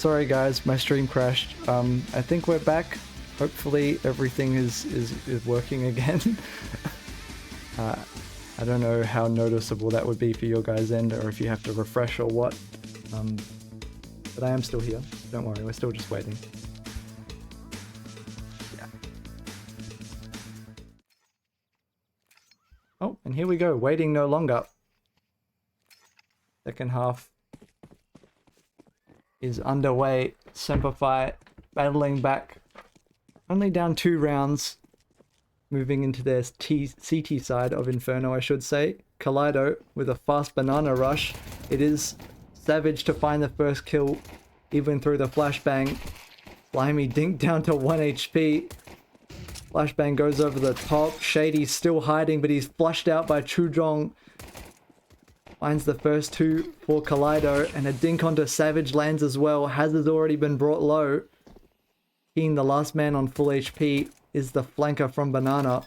Sorry guys, my stream crashed. I think we're back. Hopefully everything is working again. I don't know how noticeable that would be for your guys' end, or if you have to refresh or what. But I am still here. Don't worry, we're still just waiting. Yeah. Oh, and here we go. Waiting no longer. Second half is underway. SemperFi battling back. Only down 2 rounds. Moving into their CT side of Inferno, I should say. Kaleido with a fast banana rush. It is savage to find the first kill, even through the flashbang. Slimy dink down to 1 HP. Flashbang goes over the top. Shady's still hiding, but he's flushed out by Chujong. Finds the first 2 for Kaleido, and a dink onto Savage lands as well. Hazard's already been brought low. Keen, the last man on full HP, is the flanker from Banana.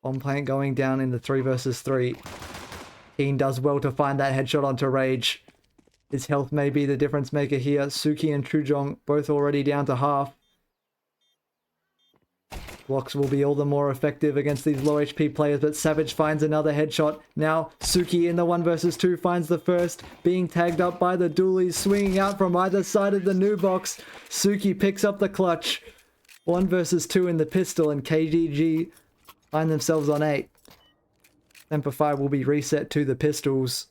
Bomb plant going down in the 3 versus 3. Keen does well to find that headshot onto Rage. His health may be the difference maker here. Suki and Chujong both already down to half. Blocks will be all the more effective against these low HP players, but Savage finds another headshot. Now Suki in the 1 versus 2 finds the first, being tagged up by the dualies, swinging out from either side of the new box. Suki picks up the clutch. 1 versus 2 in the pistol, and KDG find themselves on 8. SemperFi will be reset to the pistols.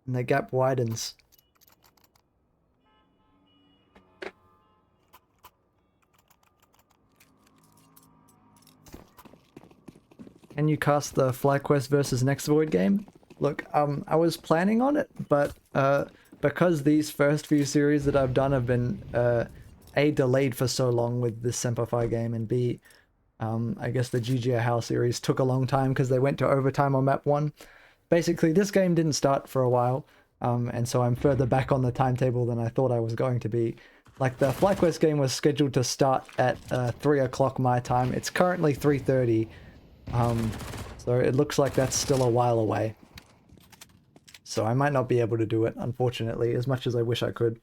And the gap widens. Can you cast the FlyQuest versus Next Void game? Look, I was planning on it, but because these first few series that I've done have been A, delayed for so long with this SemperFi game, and B, I guess the GGHow series took a long time because they went to overtime on map 1. Basically, this game didn't start for a while, and so I'm further back on the timetable than I thought I was going to be. Like, the FlyQuest game was scheduled to start at 3 o'clock my time. It's currently 3:30. So it looks like that's still a while away. So I might not be able to do it, unfortunately, as much as I wish I could.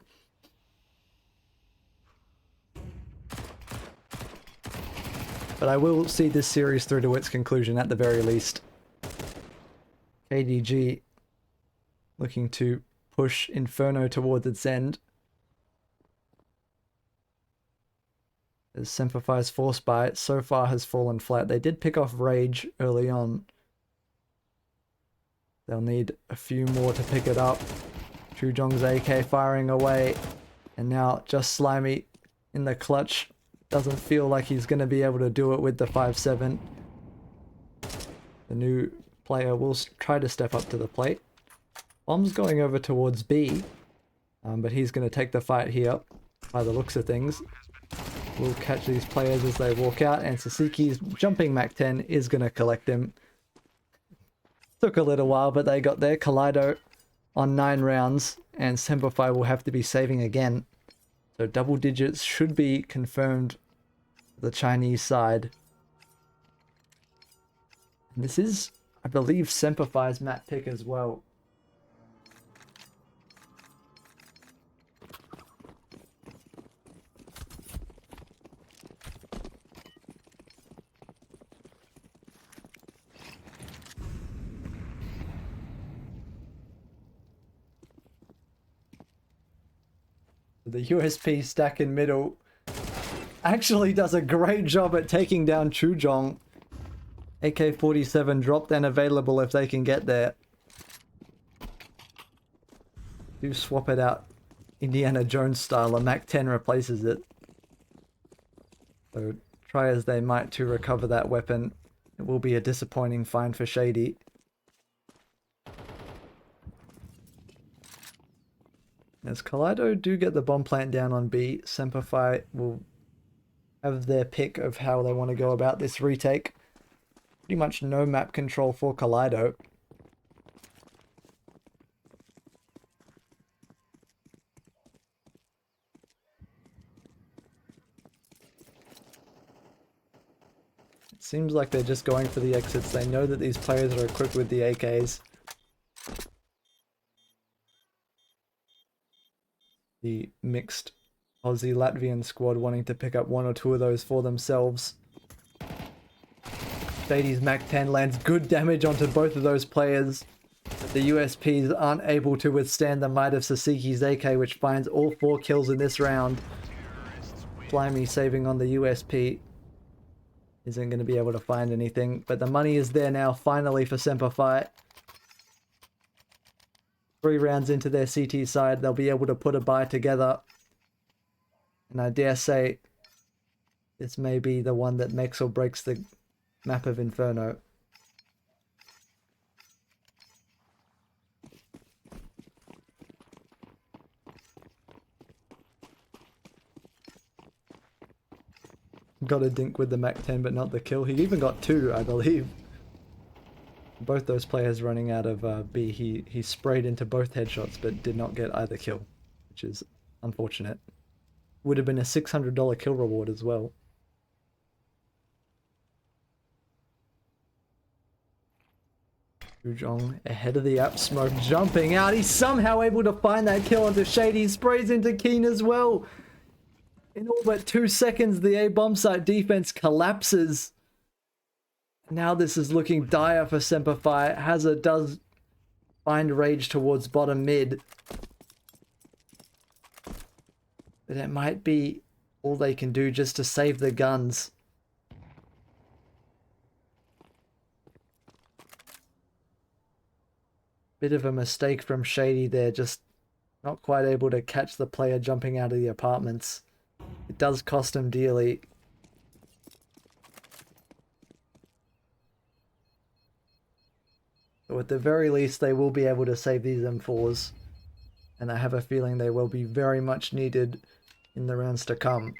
But I will see this series through to its conclusion at the very least. KDG looking to push Inferno towards its end. As SemperFi's force buy so far has fallen flat. They did pick off Rage early on. They'll need a few more to pick it up. Chujong's AK firing away. And now just Slimy in the clutch. Doesn't feel like he's going to be able to do it with the 5-7. The new player will try to step up to the plate. Bomb's going over towards B. But he's going to take the fight here by the looks of things. We'll catch these players as they walk out, and Sasuke's jumping Mac 10 is going to collect him. Took a little while, but they got there. Kaleido on 9 rounds, and SemperFi will have to be saving again. So double digits should be confirmed for the Chinese side. And this is, I believe, SemperFi's map pick as well. The USP stack in middle actually does a great job at taking down Chujong. AK-47 dropped and available if they can get there. Do swap it out Indiana Jones style. A Mac 10 replaces it. So try as they might to recover that weapon, it will be a disappointing find for Shady. As Kaleido do get the bomb plant down on B, SemperFi will have their pick of how they want to go about this retake. Pretty much no map control for Kaleido. It seems like they're just going for the exits. They know that these players are equipped with the AKs. mixed Aussie-Latvian squad wanting to pick up one or two of those for themselves. Shady's Mac-10 lands good damage onto both of those players, but the USPs aren't able to withstand the might of Saseki's AK, which finds all 4 kills in this round. Slimy saving on the USP isn't going to be able to find anything, but the money is there now finally for SemperFi. 3 rounds into their CT side, they'll be able to put a buy together. And I dare say, this may be the one that makes or breaks the map of Inferno. Got a dink with the Mac-10, but not the kill. He even got 2, I believe. Both those players running out of B. He sprayed into both headshots, but did not get either kill, which is unfortunate. Would have been a $600 kill reward as well. Ujong ahead of the app smoke, jumping out. He's somehow able to find that kill onto Shady. He sprays into Keen as well. In all but 2 seconds, the A bomb site defense collapses. Now this is looking dire for SemperFi. Hazard does find Rage towards bottom mid. But it might be all they can do just to save the guns. Bit of a mistake from Shady there, just not quite able to catch the player jumping out of the apartments. It does cost him dearly. So at the very least, they will be able to save these M4s. And I have a feeling they will be very much needed in the rounds to come.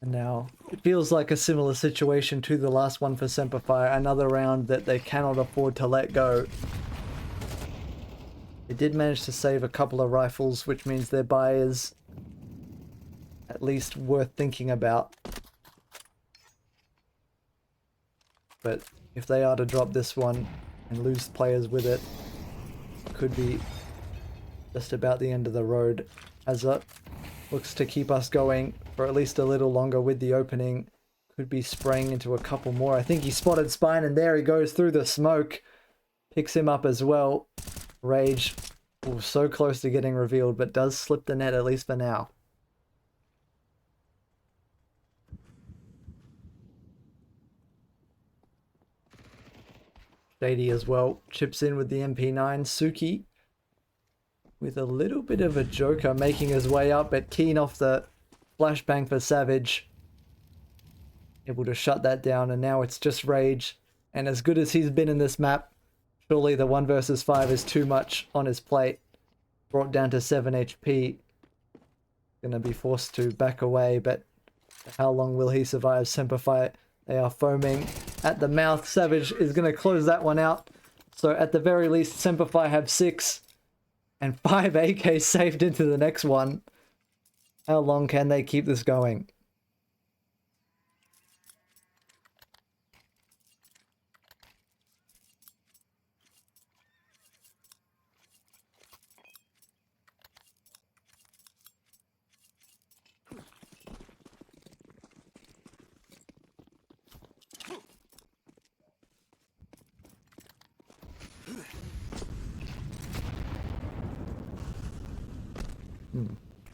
And now, it feels like a similar situation to the last one for SemperFi, another round that they cannot afford to let go. They did manage to save a couple of rifles, which means their buy is at least worth thinking about. But if they are to drop this one and lose players with it, it could be just about the end of the road. Hazard looks to keep us going for at least a little longer with the opening. Could be spraying into a couple more. I think he spotted Spine, and there he goes through the smoke. Picks him up as well. Rage, so close to getting revealed, but does slip the net at least for now. Shady as well chips in with the MP9. Suki with a little bit of a joker making his way up, but Keen off the flashbang for Savage. Able to shut that down, and now it's just Rage. And as good as he's been in this map, surely the 1 versus 5 is too much on his plate. Brought down to 7 HP. Gonna be forced to back away, but how long will he survive? SemperFi, they are foaming at the mouth. Savage is gonna close that one out. So at the very least, SemperFi have 6 and 5 AK saved into the next one. How long can they keep this going?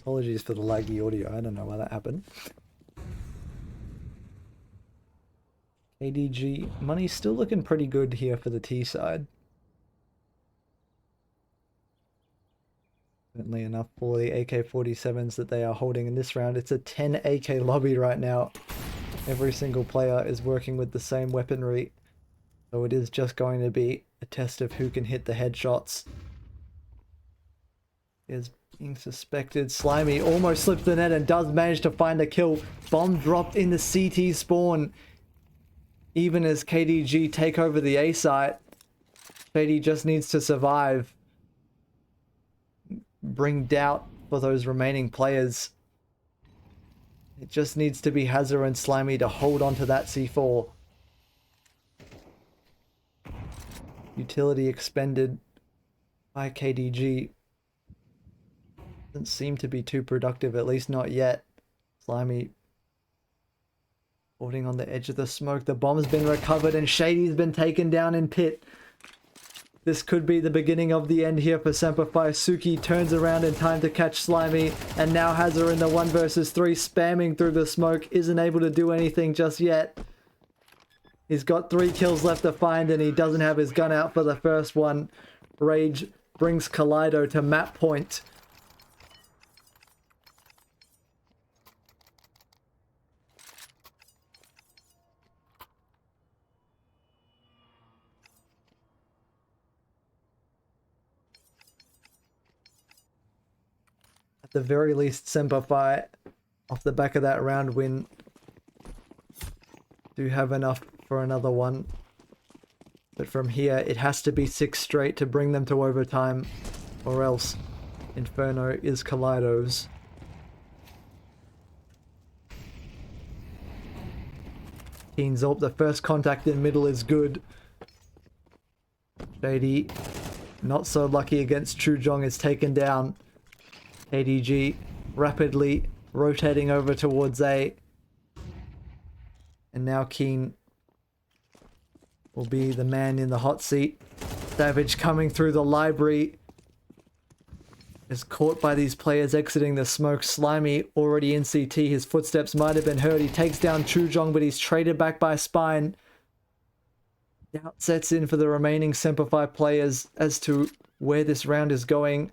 Apologies for the laggy audio. I don't know why that happened. ADG money's still looking pretty good here for the T side. Certainly enough for the AK-47s that they are holding in this round. It's a 10 AK lobby right now. Every single player is working with the same weaponry. So it is just going to be a test of who can hit the headshots. There's Being suspected. Slimy almost slips the net and does manage to find a kill. Bomb dropped in the CT spawn. Even as KDG take over the A site. Shady just needs to survive. Bring doubt for those remaining players. It just needs to be Hazard and Slimy to hold on to that C4. Utility expended by KDG. Doesn't seem to be too productive, at least not yet. Slimy holding on the edge of the smoke. The bomb's been recovered and Shady's been taken down in pit. This could be the beginning of the end here for SemperFi. Suki turns around in time to catch Slimy and now has her in the 1 versus 3, spamming through the smoke. Isn't able to do anything just yet. He's got 3 kills left to find and he doesn't have his gun out for the first one. Rage brings Kaleido to map point. At the very least, SemperFi, off the back of that round win, do have enough for another one. But from here, it has to be 6 straight to bring them to overtime, or else Inferno is Kaleido's. Keen Zorp, the first contact in middle is good. Shady, not so lucky against Chujong, is taken down. KDG rapidly rotating over towards A. And now Keen will be the man in the hot seat. Savage coming through the library is caught by these players exiting the smoke. Slimy already in CT. His footsteps might have been heard. He takes down Chujong, but he's traded back by Spine. Doubt sets in for the remaining SemperFi players as to where this round is going.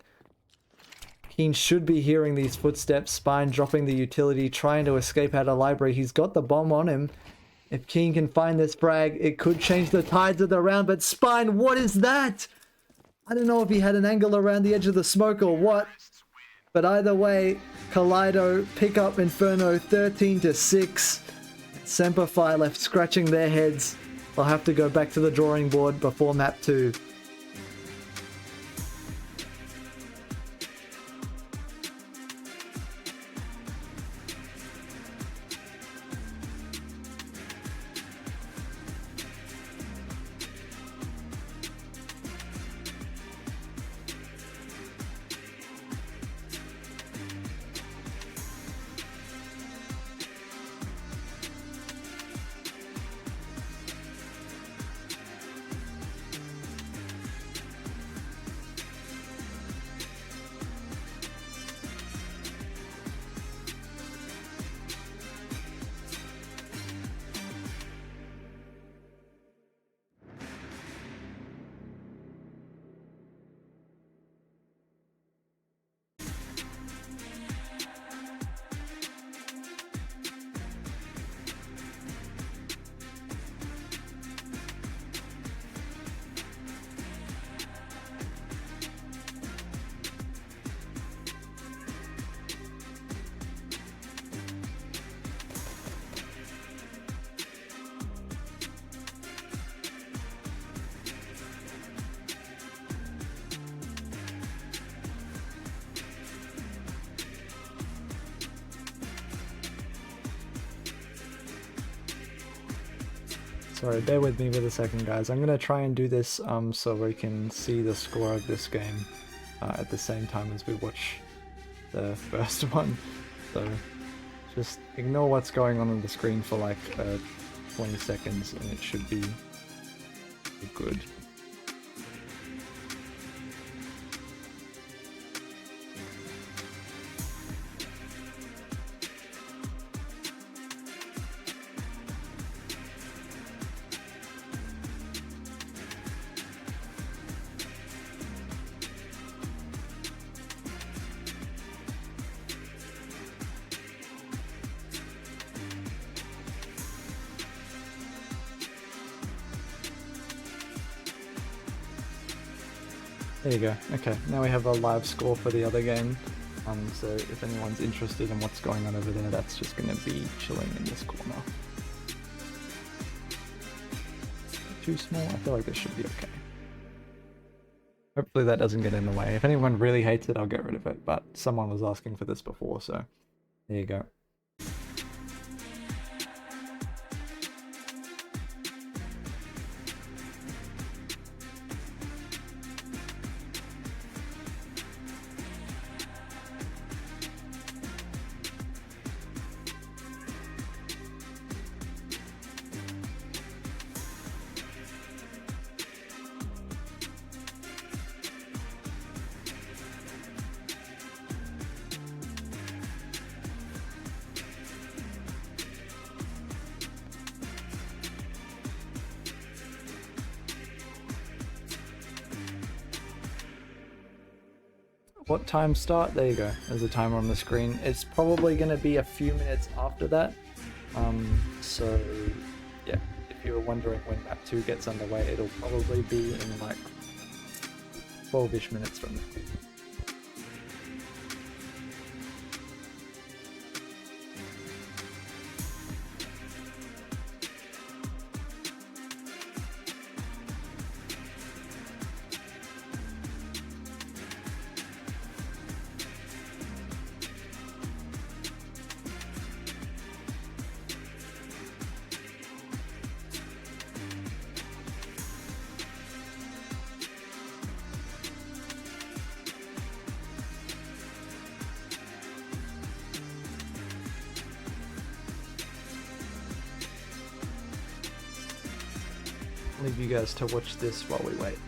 Keen should be hearing these footsteps. Spine dropping the utility, trying to escape out of library. He's got the bomb on him. If Keen can find this frag, it could change the tides of the round. But Spine, what is that? I don't know if he had an angle around the edge of the smoke or what. But either way, Kaleido pick up Inferno 13-6. SemperFi left scratching their heads. They'll have to go back to the drawing board before map 2. Sorry, bear with me for a second, guys. I'm gonna try and do this so we can see the score of this game at the same time as we watch the first one. So just ignore what's going on the screen for like 20 seconds and it should be good. There you go. Okay, now we have a live score for the other game. So if anyone's interested in what's going on over there, that's just going to be chilling in this corner. Too small? I feel like this should be okay. Hopefully that doesn't get in the way. If anyone really hates it, I'll get rid of it, but someone was asking for this before, so there you go. What time start? There you go. There's a timer on the screen. It's probably going to be a few minutes after that. So yeah, if you were wondering when map 2 gets underway, it'll probably be in like 12-ish minutes from now. Leave you guys to watch this while we wait.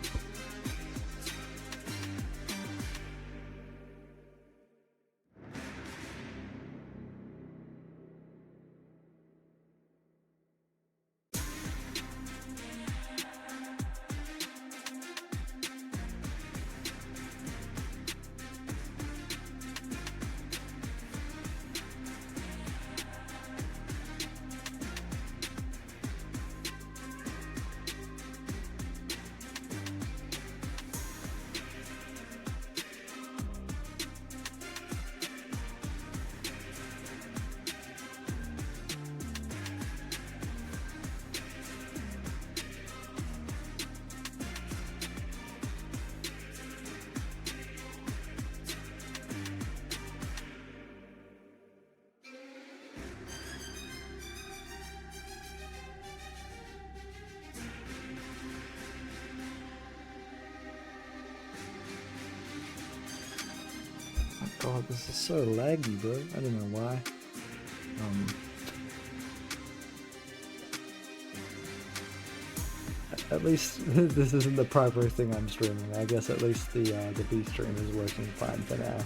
God, this is so laggy, bro. I don't know why. At least this isn't the primary thing I'm streaming. I guess at least the B stream is working fine for now.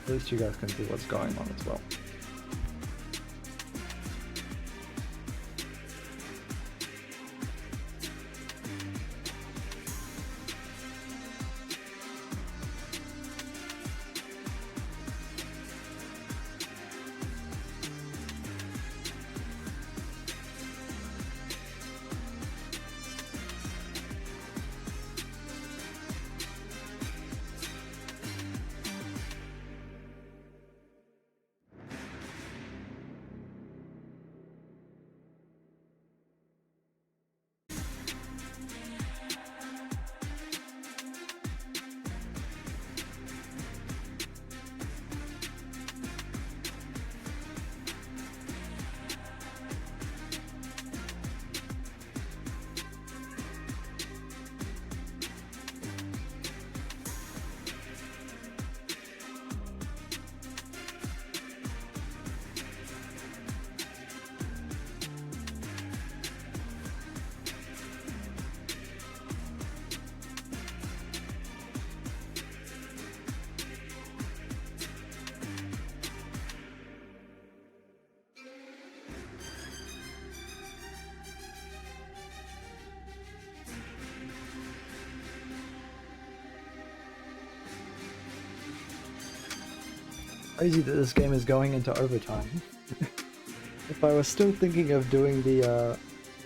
At least you guys can see what's going on as well. Crazy that this game is going into overtime. If I was still thinking of doing the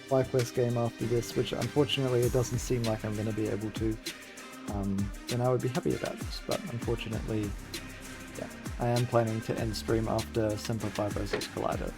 Lifeless game after this, which unfortunately it doesn't seem like I'm going to be able to, then I would be happy about this. But unfortunately, yeah, I am planning to end stream after SemperFi versus Kaleido.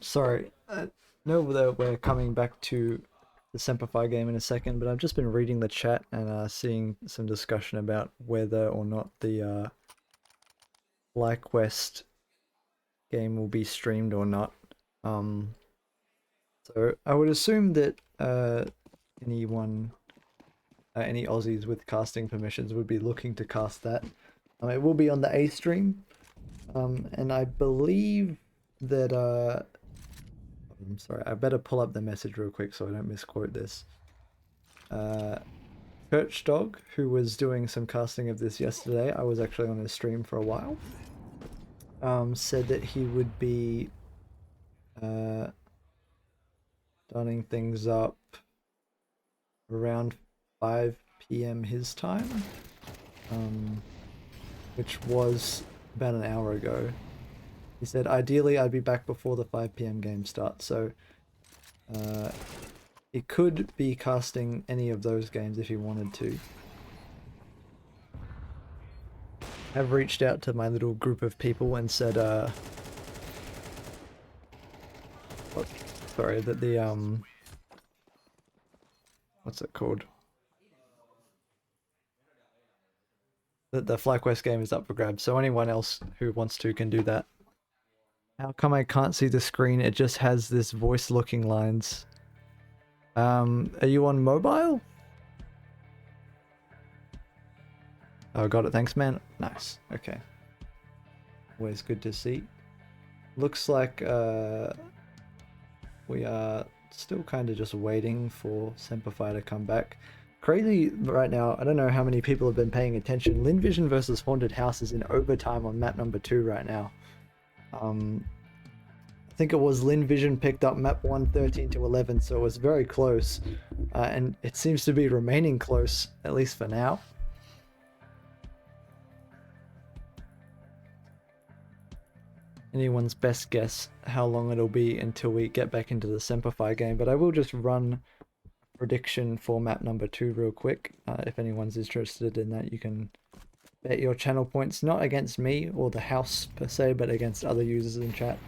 Sorry. No, that we're coming back to the SemperFi game in a second, but I've just been reading the chat and seeing some discussion about whether or not the FlyQuest game will be streamed or not. Um, so I would assume that anyone, any Aussies with casting permissions would be looking to cast that. It will be on the A stream, and I believe that I'm sorry, I better pull up the message real quick so I don't misquote this. Church Dog, who was doing some casting of this yesterday, I was actually on his stream for a while, said that he would be starting things up around 5 p.m. his time, which was about an hour ago. He said, ideally, I'd be back before the 5 p.m. game starts, so he could be casting any of those games if he wanted to. I've reached out to my little group of people and said, sorry, that the, what's it called? That the FlyQuest game is up for grabs, so anyone else who wants to can do that. How come I can't see the screen? It just has this voice looking lines. Are you on mobile? Oh, got it. Thanks, man. Nice. Okay. Always good to see. Looks like we are still kind of just waiting for SemperFi to come back. Crazy right now, I don't know how many people have been paying attention. Lynn Vision versus Haunted House is in overtime on map number 2 right now. I think it was Lynn Vision picked up map 1 13 to 11, so it was very close. And it seems to be remaining close, at least for now. Anyone's best guess how long it'll be until we get back into the SemperFi game, but I will just run a prediction for map number 2 real quick. If anyone's interested in that, you can bet your channel points, not against me or the house per se, but against other users in chat.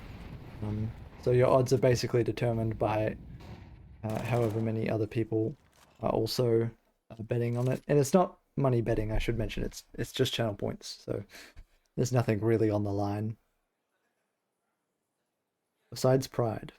So your odds are basically determined by however many other people are also betting on it. And it's not money betting, I should mention. It's just channel points, so there's nothing really on the line. Besides pride.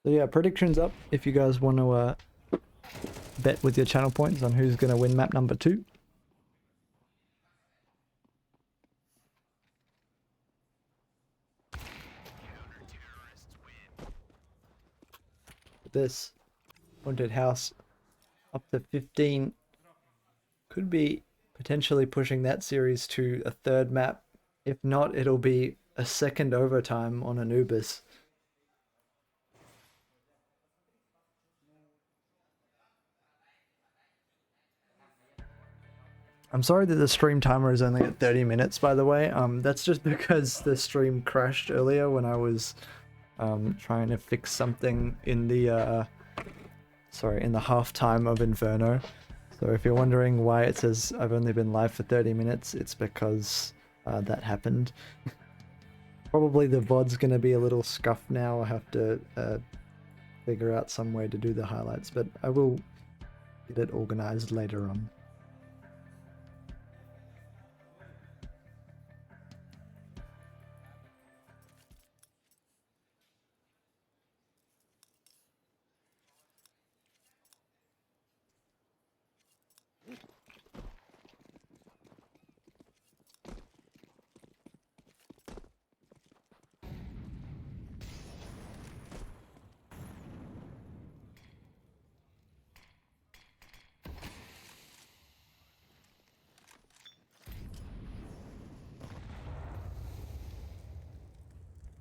So yeah, predictions up if you guys want to bet with your channel points on who's going to win map number 2. This haunted house up to 15 could be potentially pushing that series to a 3rd map. If not, it'll be a 2nd overtime on Anubis. I'm sorry that the stream timer is only at 30 minutes, by the way. That's just because the stream crashed earlier when I was trying to fix something in the in the halftime of Inferno. So if you're wondering why it says I've only been live for 30 minutes, it's because that happened. Probably the VOD's gonna be a little scuffed now. I'll have to figure out some way to do the highlights, but I will get it organized later on.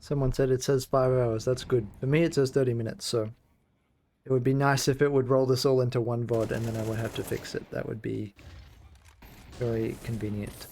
Someone said it says 5 hours. That's good. For me, it says 30 minutes, so it would be nice if it would roll this all into one VOD and then I would have to fix it. That would be very convenient.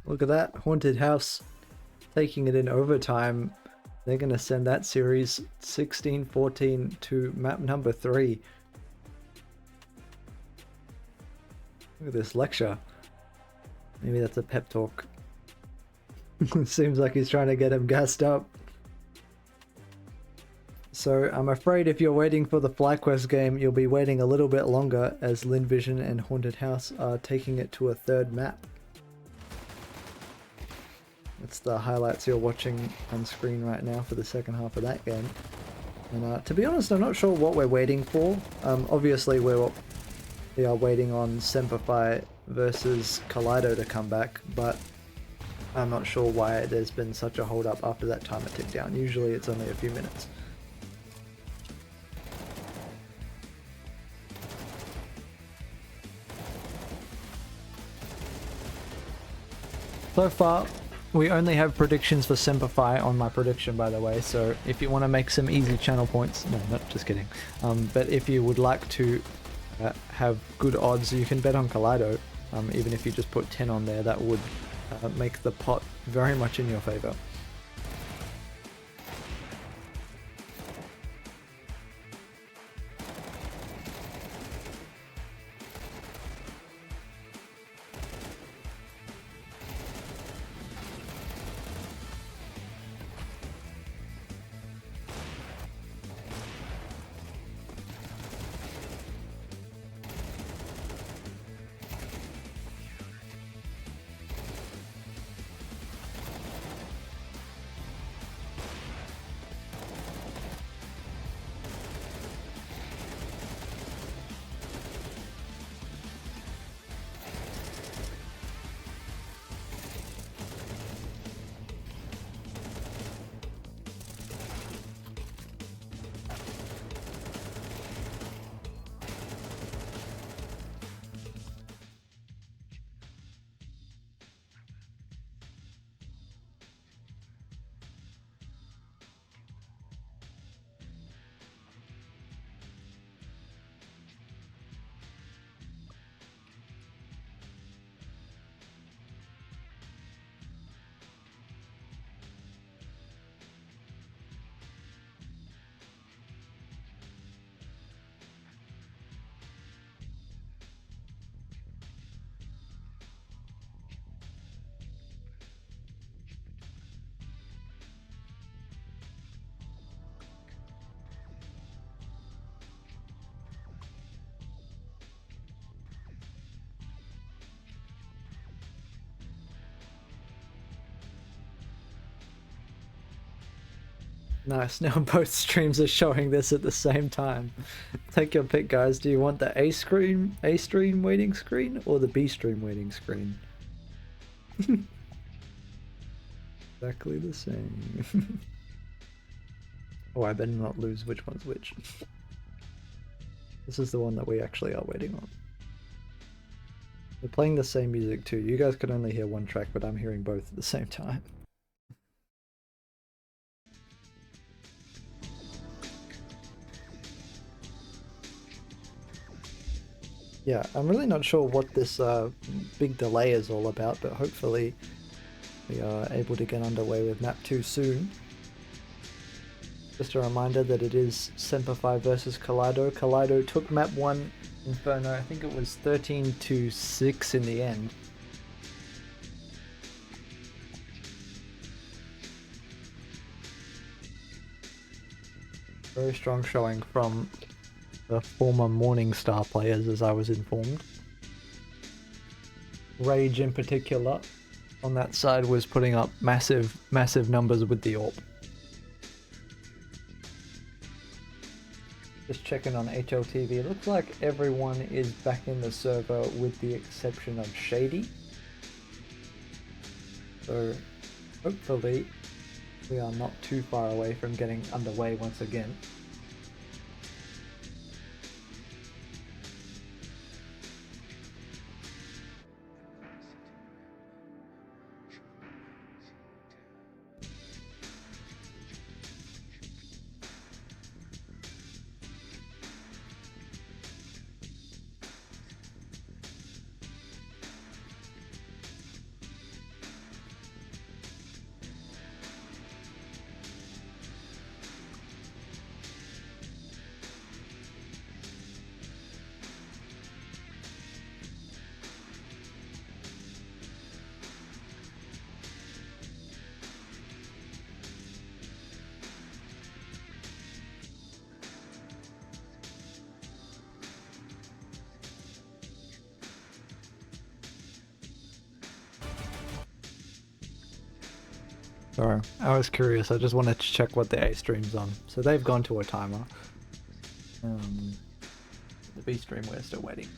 Look at that, Haunted House taking it in overtime. They're going to send that series 16-14 to map number 3. Look at this lecture. Maybe that's a pep talk. Seems like he's trying to get him gassed up. So I'm afraid if you're waiting for the FlyQuest game, you'll be waiting a little bit longer as Lynn Vision and Haunted House are taking it to a 3rd map. It's the highlights you're watching on screen right now for the second half of that game. And to be honest, I'm not sure what we're waiting for. Obviously, we are waiting on SemperFi versus Kaleido to come back, but I'm not sure why there's been such a hold up after that timer ticked down. Usually it's only a few minutes. So far, we only have predictions for SemperFi on my prediction, by the way, so if you want to make some easy channel points, no, not just kidding, but if you would like to have good odds, you can bet on Kaleido. Even if you just put 10 on there, that would make the pot very much in your favor. Nice, now both streams are showing this at the same time. Take your pick, guys. Do you want the A stream waiting screen or the B stream waiting screen? Exactly the same. Oh, I better not lose which one's which. This is the one that we actually are waiting on. They're playing the same music too. You guys can only hear one track, but I'm hearing both at the same time. Yeah, I'm really not sure what this big delay is all about, but hopefully we are able to get underway with map 2 soon. Just a reminder that it is SemperFi versus Kaleido. Kaleido took map 1, Inferno. I think it was 13-6 in the end. Very strong showing from the former Morningstar players, as I was informed. Rage in particular on that side was putting up massive numbers with the AWP. Just checking on HLTV, it looks like everyone is back in the server with the exception of Shady. So hopefully we are not too far away from getting underway once again. Sorry, I was curious. I just wanted to check what the A stream's on. So they've gone to a timer. The B stream, we're still waiting.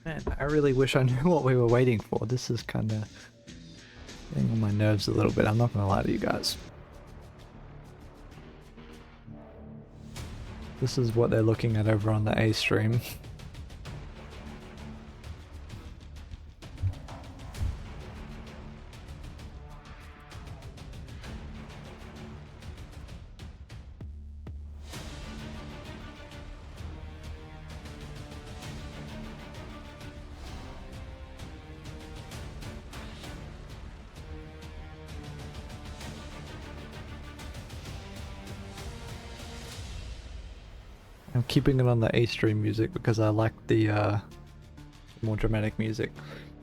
Man, I really wish I knew what we were waiting for. This is kind of getting on my nerves a little bit. I'm not going to lie to you guys. This is what they're looking at over on the A stream. I'm keeping it on the A stream music because I like the more dramatic music.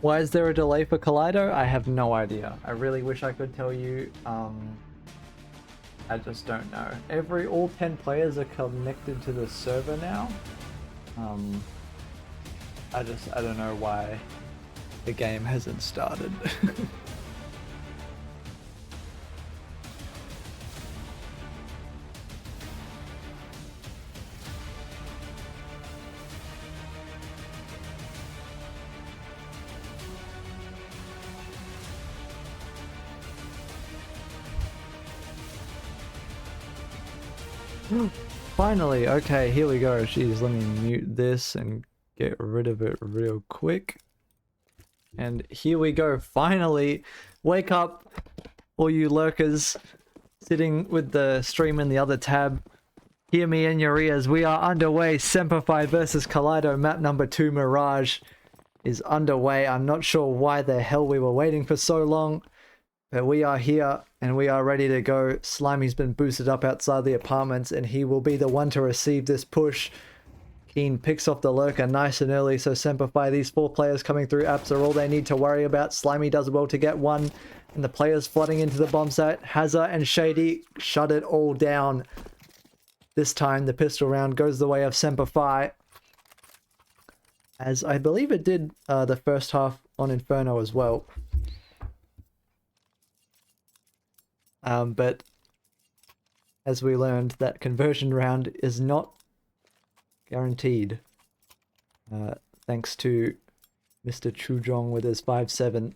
Why is there a delay for Kaleido? I have no idea. I really wish I could tell you. I just don't know. All 10 players are connected to the server now. I don't know why the game hasn't started. Finally, okay, here we go. Jeez, let me mute this and get rid of it real quick. And here we go. Finally, wake up, all you lurkers sitting with the stream in the other tab. Hear me in your ears. We are underway. SemperFi versus Kaleido. Map number 2, Mirage, is underway. I'm not sure why the hell we were waiting for so long, but we are here and we are ready to go. Slimy's been boosted up outside the apartments and he will be the one to receive this push. Keen picks off the lurker nice and early, so SemperFi, these 4 players coming through apps are all they need to worry about. Slimy does well to get one, and the players flooding into the bomb site. Hazza and Shady shut it all down. This time the pistol round goes the way of SemperFi, as I believe it did the first half on Inferno as well. But as we learned, that conversion round is not guaranteed. Thanks to Mr. Chujong with his 5-7.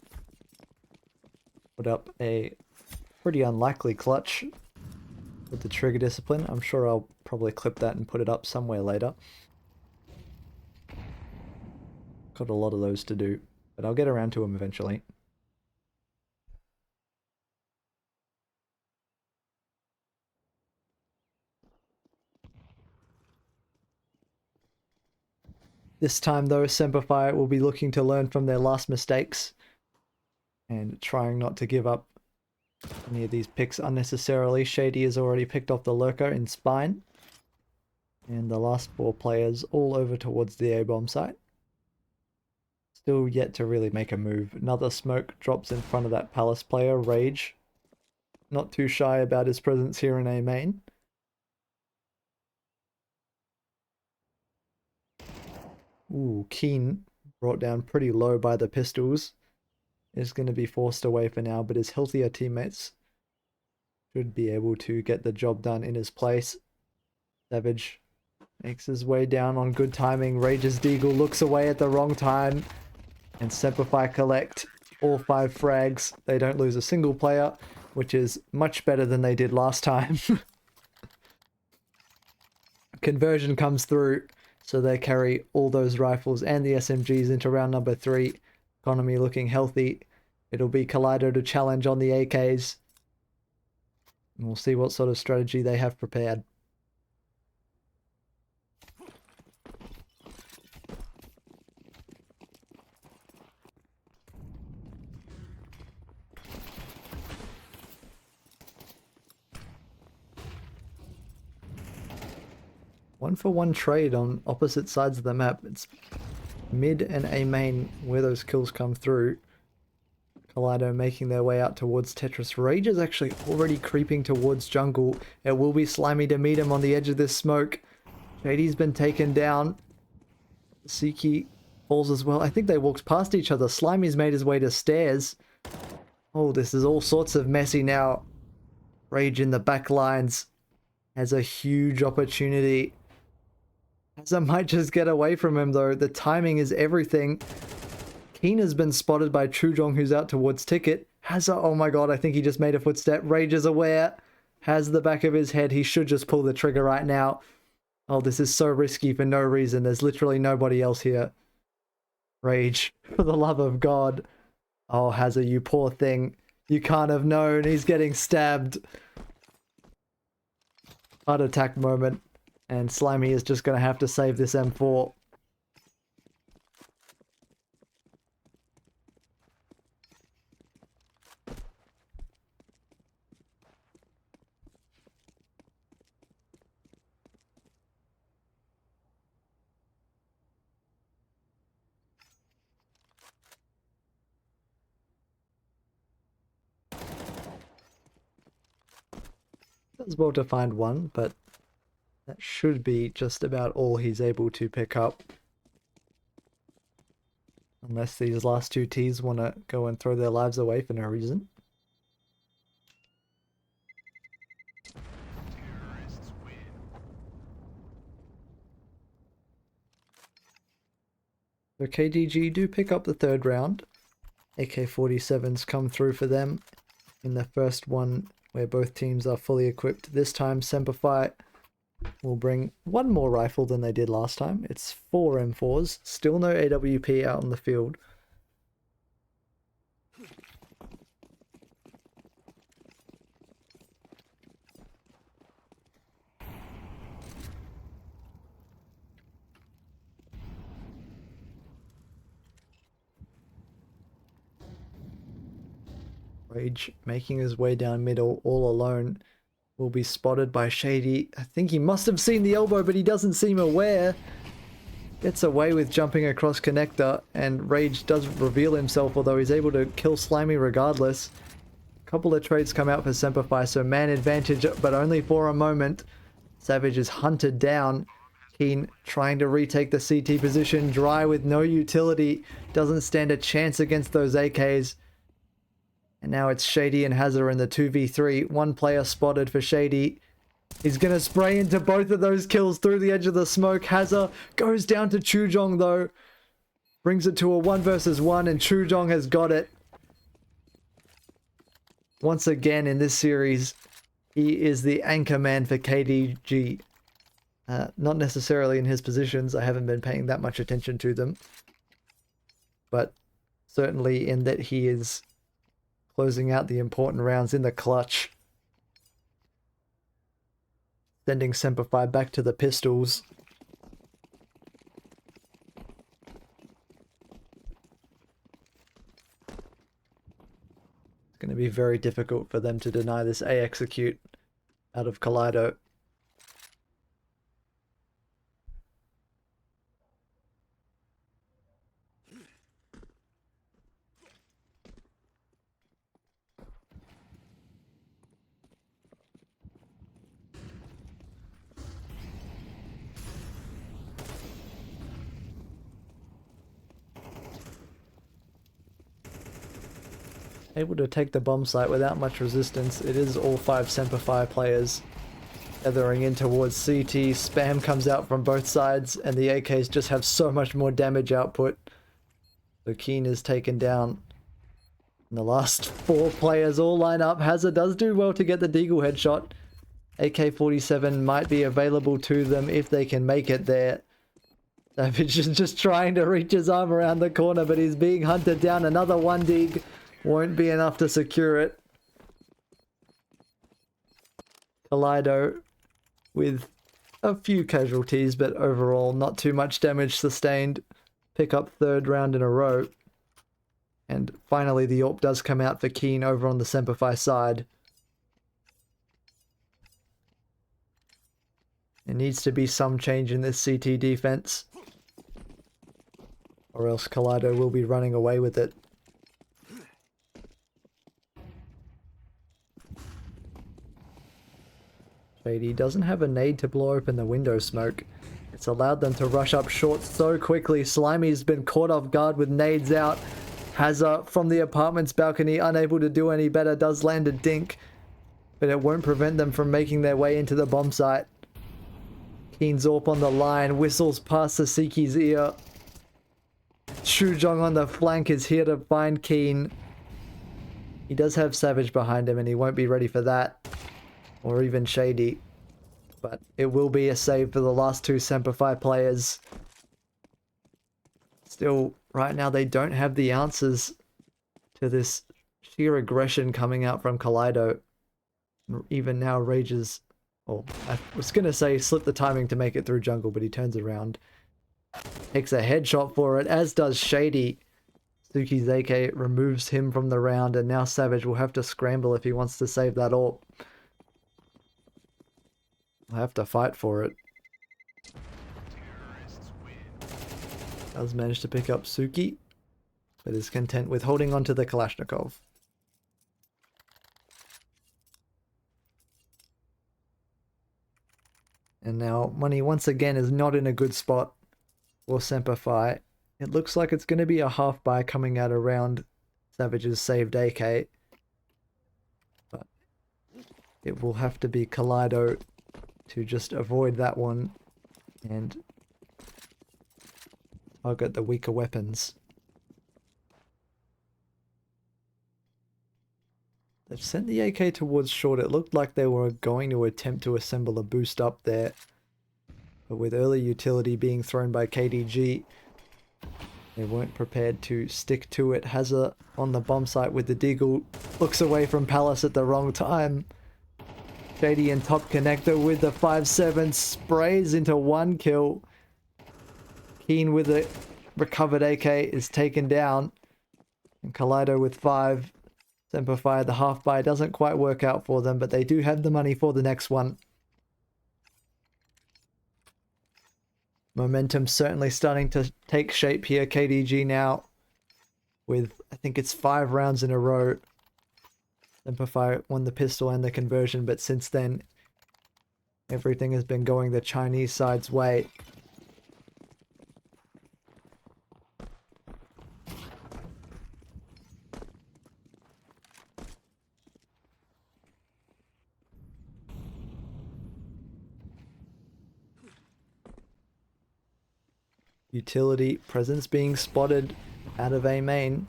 Put up a pretty unlikely clutch with the trigger discipline. I'm sure I'll probably clip that and put it up somewhere later. Got a lot of those to do, but I'll get around to them eventually. This time though, SemperFi will be looking to learn from their last mistakes and trying not to give up any of these picks unnecessarily. Shady has already picked off the lurker in Spine. And the last 4 players all over towards the A-bomb site. Still yet to really make a move. Another smoke drops in front of that Palace player, Rage. Not too shy about his presence here in A main. Ooh, Keen, brought down pretty low by the pistols, is going to be forced away for now, but his healthier teammates should be able to get the job done in his place. Savage makes his way down on good timing. Rage's Deagle looks away at the wrong time, and SemperFi collect all 5 frags. They don't lose a single player, which is much better than they did last time. Conversion comes through, so they carry all those rifles and the SMGs into round number 3. Economy looking healthy. It'll be Kaleido to challenge on the AKs. And we'll see what sort of strategy they have prepared. One-for-one trade on opposite sides of the map. It's mid and A main where those kills come through. Kaleido making their way out towards Tetris. Rage is actually already creeping towards jungle. It will be Slimy to meet him on the edge of this smoke. Shady's been taken down. Siki falls as well. I think they walked past each other. Slimy's made his way to stairs. Oh, this is all sorts of messy now. Rage in the back lines has a huge opportunity. Hazza might just get away from him though. The timing is everything. Keen has been spotted by Chujong, who's out towards Ticket. Hazza, oh my god, I think he just made a footstep. Rage is aware. Has the back of his head. He should just pull the trigger right now. Oh, this is so risky for no reason. There's literally nobody else here. Rage, for the love of God. Oh, Hazza, you poor thing. You can't have known. He's getting stabbed. Heart attack moment. And Slimy is just going to have to save this M4. as well to find one, but that should be just about all he's able to pick up. Unless these last two Ts want to go and throw their lives away for no reason. So KDG do pick up the third round. AK-47s come through for them in the first one where both teams are fully equipped. This time SemperFi will bring one more rifle than they did last time. It's 4 M4s. Still no AWP out on the field. Rage making his way down middle all alone. Will be spotted by Shady. I think he must have seen the elbow, but he doesn't seem aware. Gets away with jumping across connector, and Rage does reveal himself, although he's able to kill Slimy regardless. A couple of trades come out for SemperFi, so man advantage, but only for a moment. Savage is hunted down. Keen trying to retake the CT position. Dry with no utility. Doesn't stand a chance against those AKs. And now it's Shady and Hazard in the 2v3. One player spotted for Shady. He's going to spray into both of those kills through the edge of the smoke. Hazard goes down to Chujong though. Brings it to a 1 versus 1 and Chujong has got it. Once again in this series, he is the anchor man for KDG. Not necessarily in his positions. I haven't been paying that much attention to them. But certainly in that he is closing out the important rounds in the clutch. Sending SemperFi back to the pistols. It's going to be very difficult for them to deny this A execute out of Kaleido. Able to take the bomb site without much resistance. It is all 5 SemperFi players gathering in towards CT. Spam comes out from both sides and the AKs just have so much more damage output. So Keen is taken down. And the last 4 players all line up. Hazard does do well to get the Deagle headshot. AK-47 might be available to them if they can make it there. Savage is just trying to reach his arm around the corner, but he's being hunted down. Another 1 dig. Won't be enough to secure it. Kaleido with a few casualties, but overall not too much damage sustained. Pick up 3rd round in a row. And finally the AWP does come out for Keen over on the SemperFi side. There needs to be some change in this CT defense, or else Kaleido will be running away with it. Shady doesn't have a nade to blow open the window smoke. It's allowed them to rush up short so quickly. Slimy's been caught off guard with nades out. Hazard from the apartment's balcony, unable to do any better, does land a dink. But it won't prevent them from making their way into the bomb site. Keen Zorp on the line, whistles past Sasiki's ear. Chujong on the flank is here to find Keen. He does have Savage behind him and he won't be ready for that. Or even Shady. But it will be a save for the last 2 SemperFi players. Still, right now they don't have the answers to this sheer aggression coming out from Kaleido. Even now Rage's... Oh, I was going to say slip the timing to make it through jungle, but he turns around. Takes a headshot for it, as does Shady. Suki's AK removes him from the round, and now Savage will have to scramble if he wants to save that AWP. I'll have to fight for it. Does manage to pick up Suki, but is content with holding on to the Kalashnikov. And now money once again is not in a good spot for SemperFi. It looks like it's going to be a half buy coming out around Savage's saved AK. But it will have to be Kaleido to just avoid that one and target the weaker weapons. They've sent the AK towards short. It looked like they were going to attempt to assemble a boost up there. But with early utility being thrown by KDG, they weren't prepared to stick to it. Hazza on the bomb site with the Deagle. Looks away from Palace at the wrong time. Shady and top connector with the 5-7. Sprays into one kill. Keen with a recovered AK is taken down. And Kaleido with 5. SemperFi, the half buy doesn't quite work out for them, but they do have the money for the next one. Momentum certainly starting to take shape here. KDG now with, I think it's 5 rounds in a row. SemperFi won the pistol and the conversion, but since then, everything has been going the Chinese side's way. Utility presence being spotted out of A main.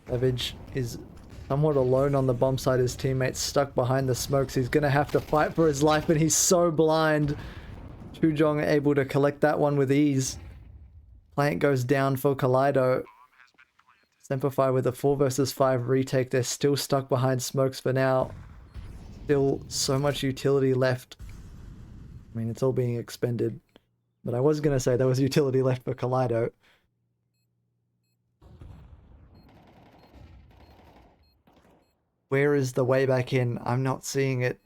Savage is somewhat alone on the bomb side. His teammates stuck behind the smokes. He's gonna have to fight for his life, and he's so blind. Chujong able to collect that one with ease. Plant goes down for Kaleido. SemperFi with a 4 versus 5 retake. They're still stuck behind smokes for now. Still so much utility left. I mean, it's all being expended. But I was going to say there was utility left for Kaleido. Where is the way back in? I'm not seeing it.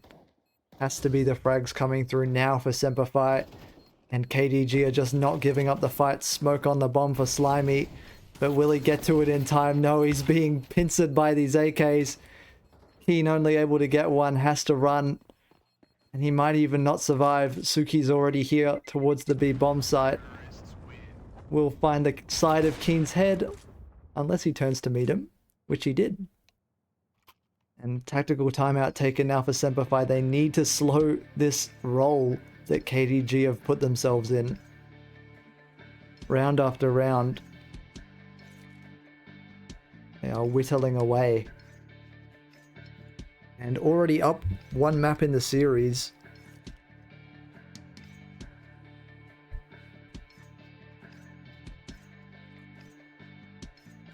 Has to be the frags coming through now for SemperFi. And KDG are just not giving up the fight. Smoke on the bomb for Slimy. But will he get to it in time? No, he's being pincered by these AKs. Keen only able to get one. Has to run. And he might even not survive. Suki's already here towards the B bomb site. We'll find the side of Keen's head. Unless he turns to meet him. Which he did. And tactical timeout taken now for SemperFi. They need to slow this roll that KDG have put themselves in. Round after round. They are whittling away. And already up 1 map in the series.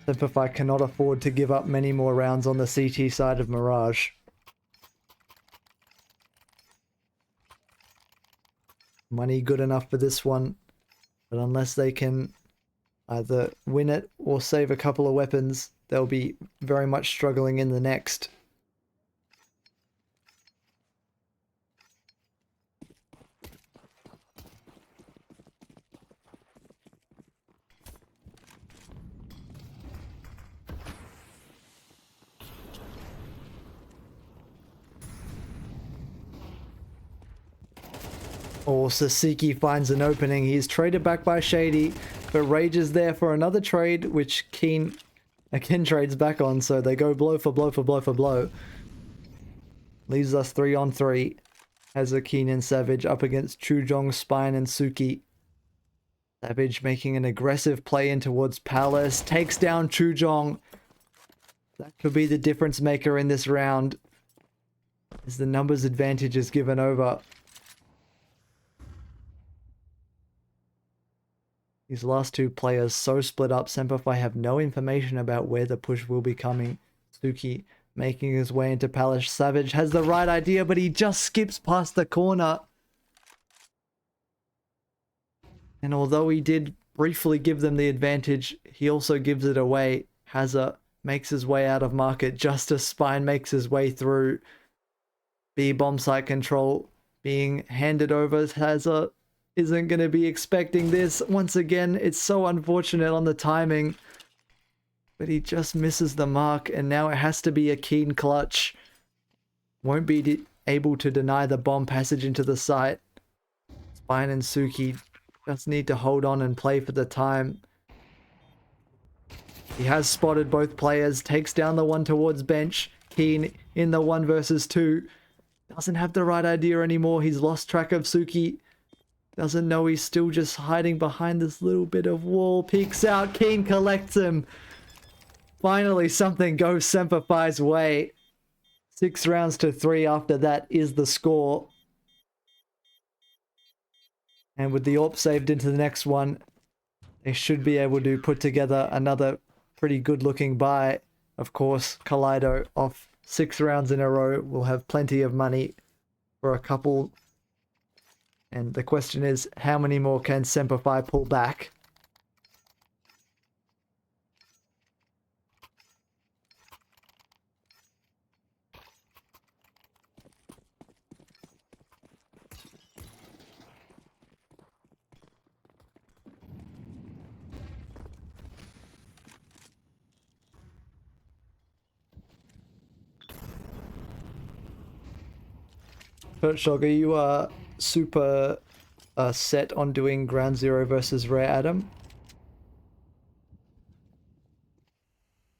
SemperFi cannot afford to give up many more rounds on the CT side of Mirage. Money good enough for this one. But unless they can either win it or save a couple of weapons, they'll be very much struggling in the next. Oh, Sasiki finds an opening. He's traded back by Shady, but Rage is there for another trade, which Keen again trades back on, so they go blow for blow for blow for blow. Leaves us 3 on 3. Has a Keen and Savage up against Chujong, Spine, and Suki. Savage making an aggressive play in towards Palace. Takes down Chujong. That could be the difference maker in this round, as the numbers advantage is given over. These last 2 players so split up. SemperFi have no information about where the push will be coming. Suki making his way into Palace. Savage has the right idea, but he just skips past the corner. And although he did briefly give them the advantage, he also gives it away. Hazza makes his way out of market just as Spine makes his way through. B bomb site control being handed over. Hazza isn't going to be expecting this. Once again, it's so unfortunate on the timing. But he just misses the mark, and now it has to be a Keen clutch. Won't be able to deny the bomb passage into the site. Spine and Suki just need to hold on and play for the time. He has spotted both players, takes down the one towards bench. Keen in the 1 versus 2. Doesn't have the right idea anymore. He's lost track of Suki. Doesn't know he's still just hiding behind this little bit of wall. Peeks out. Keen collects him. Finally, something goes SemperFi's way. 6 rounds to 3 after that is the score. And with the AWP saved into the next one, they should be able to put together another pretty good looking buy. Of course, Kaleido off 6 rounds in a row will have plenty of money for a couple. And the question is, how many more can SemperFi pull back? Shog, are you super set on doing Ground Zero versus Rare Atom?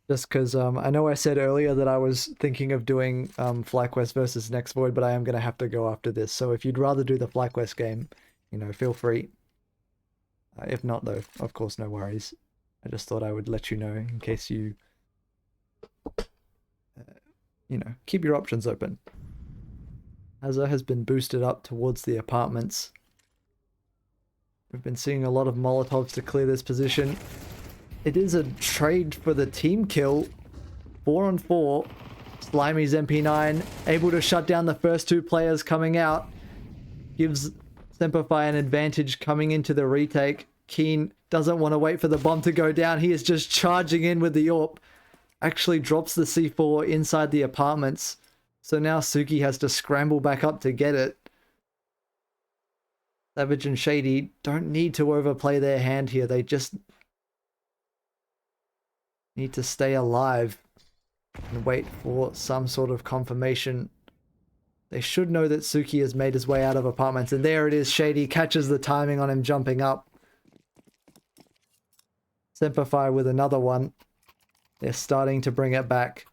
Just because I know I said earlier that I was thinking of doing FlyQuest versus Next Void, but I am going to have to go after this. So if you'd rather do the FlyQuest game, you know, feel free. If not, though, of course, no worries. I just thought I would let you know in case you, you know, keep your options open. Hazza has been boosted up towards the apartments. We've been seeing a lot of Molotovs to clear this position. It is a trade for the team kill. 4 on 4. Slimy's MP9 able to shut down the first 2 players coming out. Gives SemperFi an advantage coming into the retake. Keen doesn't want to wait for the bomb to go down. He is just charging in with the AWP. Actually drops the C4 inside the apartments. So now Suki has to scramble back up to get it. Savage and Shady don't need to overplay their hand here. They just need to stay alive and wait for some sort of confirmation. They should know that Suki has made his way out of apartments. And there it is. Shady catches the timing on him jumping up. SemperFi with another one. They're starting to bring it back.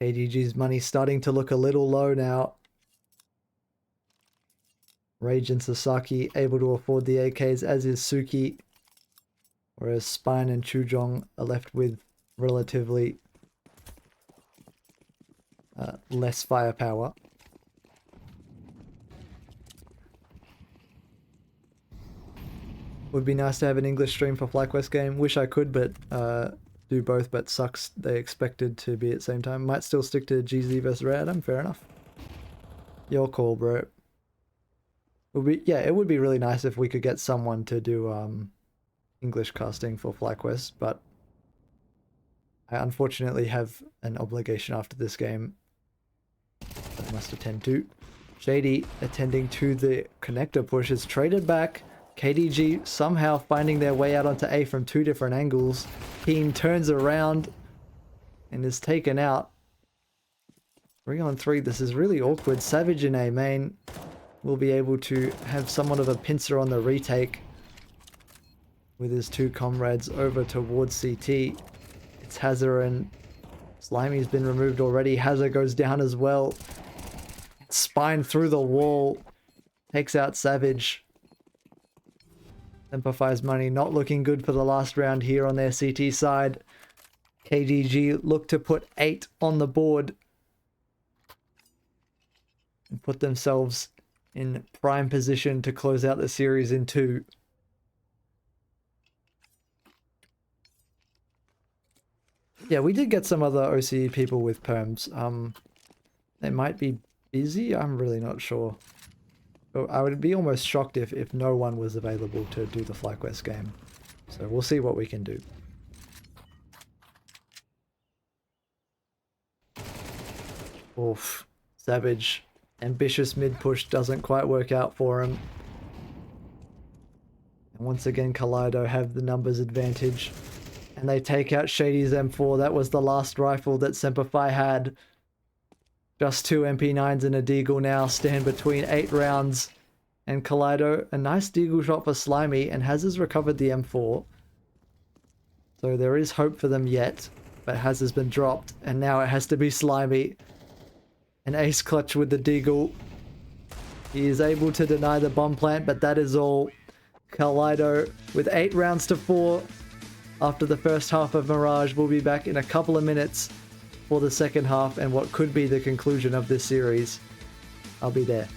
KDG's money starting to look a little low now. Rage and Sasaki able to afford the AKs, as is Suki. Whereas Spine and Chujong are left with relatively less firepower. Would be nice to have an English stream for FlyQuest game. Wish I could, but do both, but sucks they expected to be at the same time. Might still stick to GZ versus Rare Atom, fair enough. Your call, bro. It would be really nice if we could get someone to do English casting for FlyQuest, but I unfortunately have an obligation after this game that I must attend to. Shady attending to the connector push is traded back. KDG somehow finding their way out onto A from 2 different angles. Keen turns around and is taken out. 3 on 3. This is really awkward. Savage in A main will be able to have somewhat of a pincer on the retake with his 2 comrades over towards CT. It's Hazza and Slimy's been removed already. Hazza goes down as well. Spine through the wall. Takes out Savage. SemperFi's money not looking good for the last round here on their CT side. KDG look to put 8 on the board and put themselves in prime position to close out the series in 2. Yeah, we did get some other OCE people with perms. They might be busy, I'm really not sure. I would be almost shocked if no one was available to do the FlyQuest game. So we'll see what we can do. Oof. Savage. Ambitious mid-push doesn't quite work out for him. And once again, Kaleido have the numbers advantage. And they take out Shady's M4. That was the last rifle that SemperFi had. Just 2 MP9s and a deagle now stand between 8 rounds and Kaleido. A nice deagle shot for Slimy, and has recovered the M4. So there is hope for them yet, but has been dropped, and now it has to be Slimy. An ace clutch with the deagle. He is able to deny the bomb plant, but that is all. Kaleido with 8 rounds to 4 after the first half of Mirage. Will be back in a couple of minutes for the second half and what could be the conclusion of this series. I'll be there.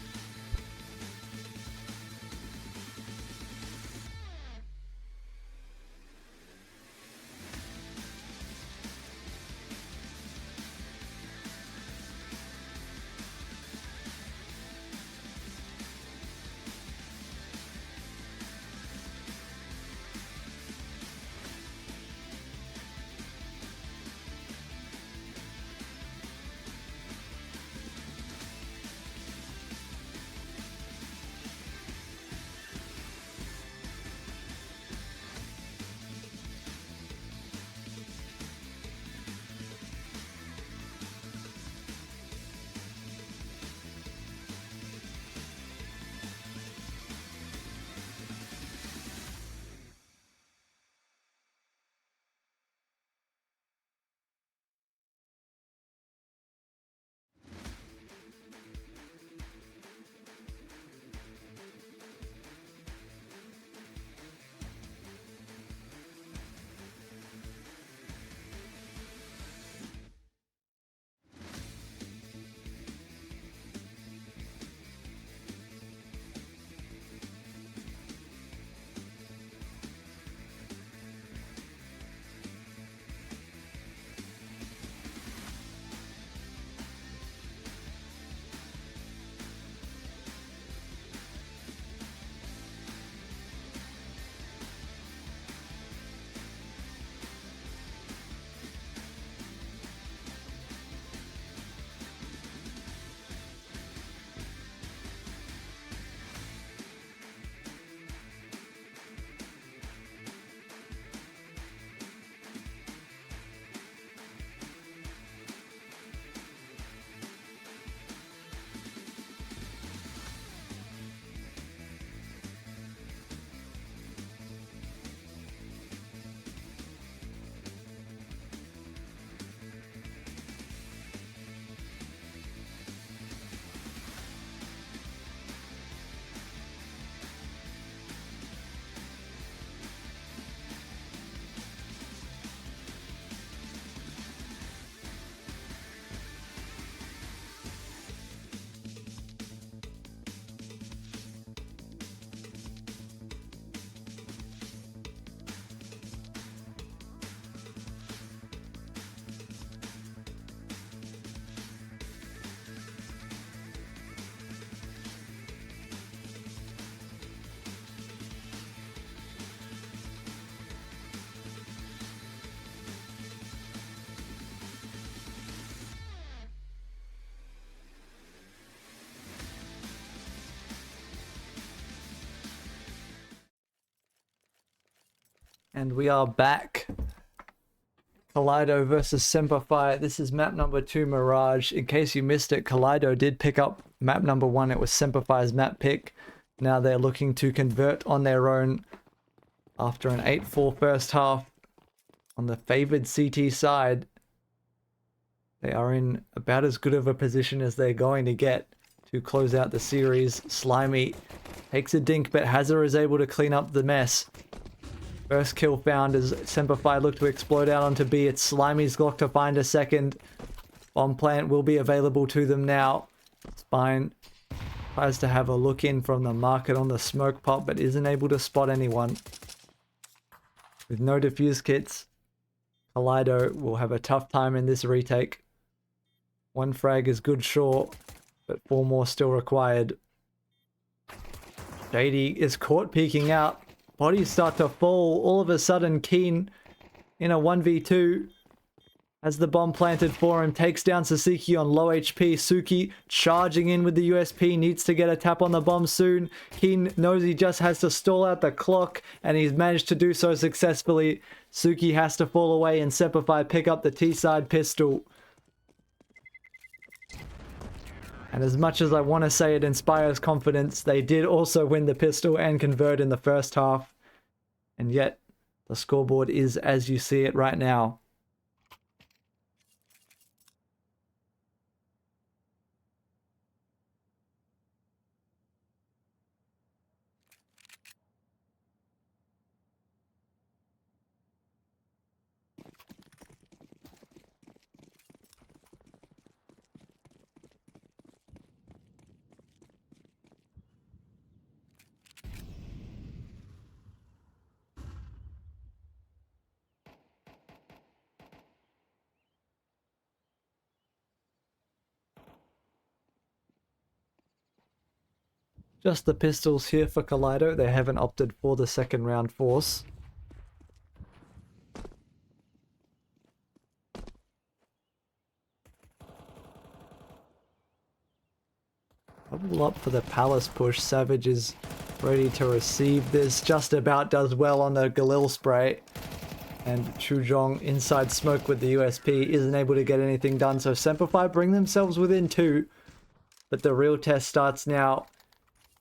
And we are back. Kaleido versus SemperFi. This is map number 2, Mirage. In case you missed it, Kaleido did pick up map number 1. It was SemperFi's map pick. Now they're looking to convert on their own after an 8-4 first half on the favored CT side. They are in about as good of a position as they're going to get to close out the series. Slimy takes a dink, but Hazard is able to clean up the mess. First kill found as SemperFi look to explode out onto B. It's Slimy's Glock to find a second. Bomb plant will be available to them now. Spine tries to have a look in from the market on the smoke pop, but isn't able to spot anyone. With no defuse kits, Kaleido will have a tough time in this retake. 1 frag is good, sure, but 4 more still required. Shady is caught peeking out. Bodies start to fall. All of a sudden, Keen in a 1v2 has the bomb planted for him. Takes down Sasuke on low HP. Suki charging in with the USP. Needs to get a tap on the bomb soon. Keen knows he just has to stall out the clock, and he's managed to do so successfully. Suki has to fall away, and SemperFi pick up the T-side pistol. And as much as I want to say it inspires confidence, they did also win the pistol and convert in the first half. And yet, the scoreboard is as you see it right now. Just the pistols here for Kaleido. They haven't opted for the second round force. Double up for the Palace push. Savage is ready to receive this. Just about does well on the Galil spray. And Chuzhong inside smoke with the USP isn't able to get anything done. So SemperFi bring themselves within 2. But the real test starts now.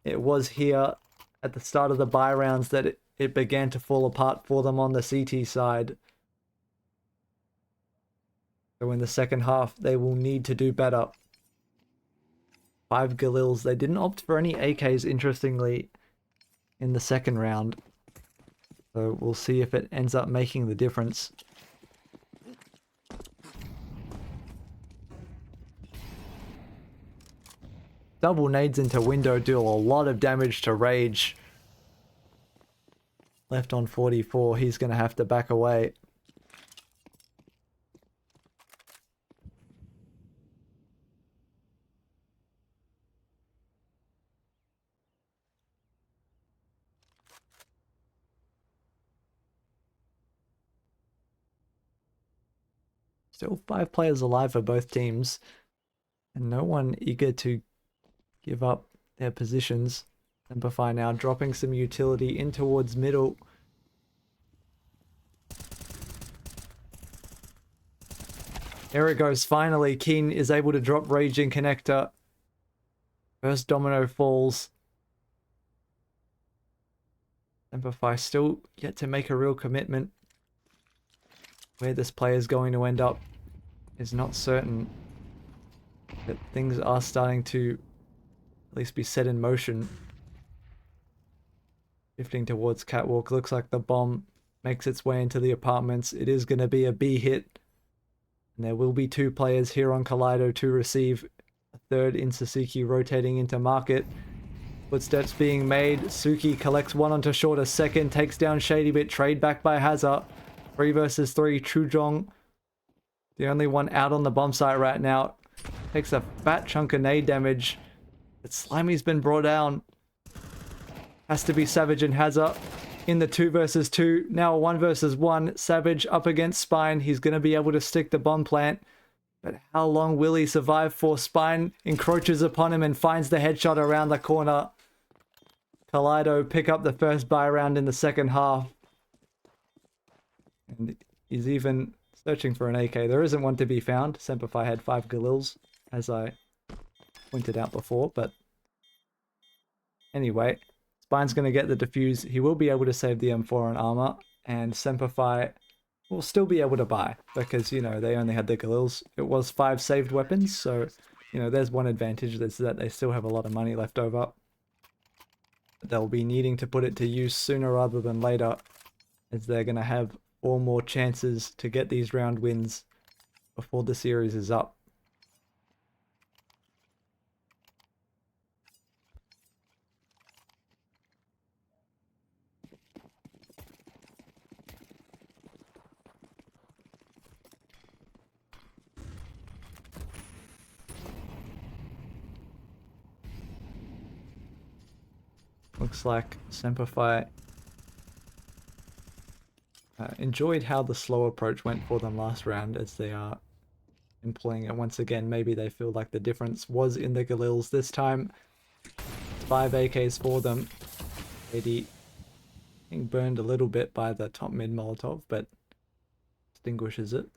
It was here at the start of the buy rounds that it began to fall apart for them on the CT side. So in the second half, they will need to do better. 5 Galils. They didn't opt for any AKs, interestingly, in the second round. So we'll see if it ends up making the difference. Double nades into window do a lot of damage to Rage. Left on 44, he's going to have to back away. Still 5 players alive for both teams. And no one eager to give up their positions. SemperFi now dropping some utility in towards middle. There it goes, finally. Keen is able to drop Raging Connector. First domino falls. SemperFi still yet to make a real commitment. Where this player is going to end up is not certain. But things are starting to at least be set in motion. Shifting towards Catwalk. Looks like the bomb makes its way into the apartments. It is going to be a B hit. And there will be 2 players here on Kaleido to receive. A third in Sasuke rotating into market. Footsteps being made. Suki collects one onto short. A second takes down Shady Bit. Trade back by Hazard. 3 versus 3. Chuzhong, the only one out on the bomb site right now. Takes a fat chunk of nade damage. But Slimy's been brought down. Has to be Savage and Hazard in the 2 versus 2. Now a 1 versus 1. Savage up against Spine. He's going to be able to stick the bomb plant. But how long will he survive for? Spine encroaches upon him and finds the headshot around the corner. Kaleido pick up the first buy round in the second half. And he's even searching for an AK. There isn't one to be found. SemperFi had 5 Galils, as I pointed out before, but anyway, Spine's going to get the defuse. He will be able to save the M4 on armor, and SemperFi will still be able to buy because, you know, they only had the Galils. It was 5 saved weapons, so, you know, there's one advantage. That's that they still have a lot of money left over. They'll be needing to put it to use sooner rather than later, as they're going to have 4 more chances to get these round wins before the series is up. Looks like SemperFi enjoyed how the slow approach went for them last round, as they are employing it once again. Maybe they feel like the difference was in the Galils this time. 5 AKs for them. 80 being burned a little bit by the top mid Molotov, but extinguishes it.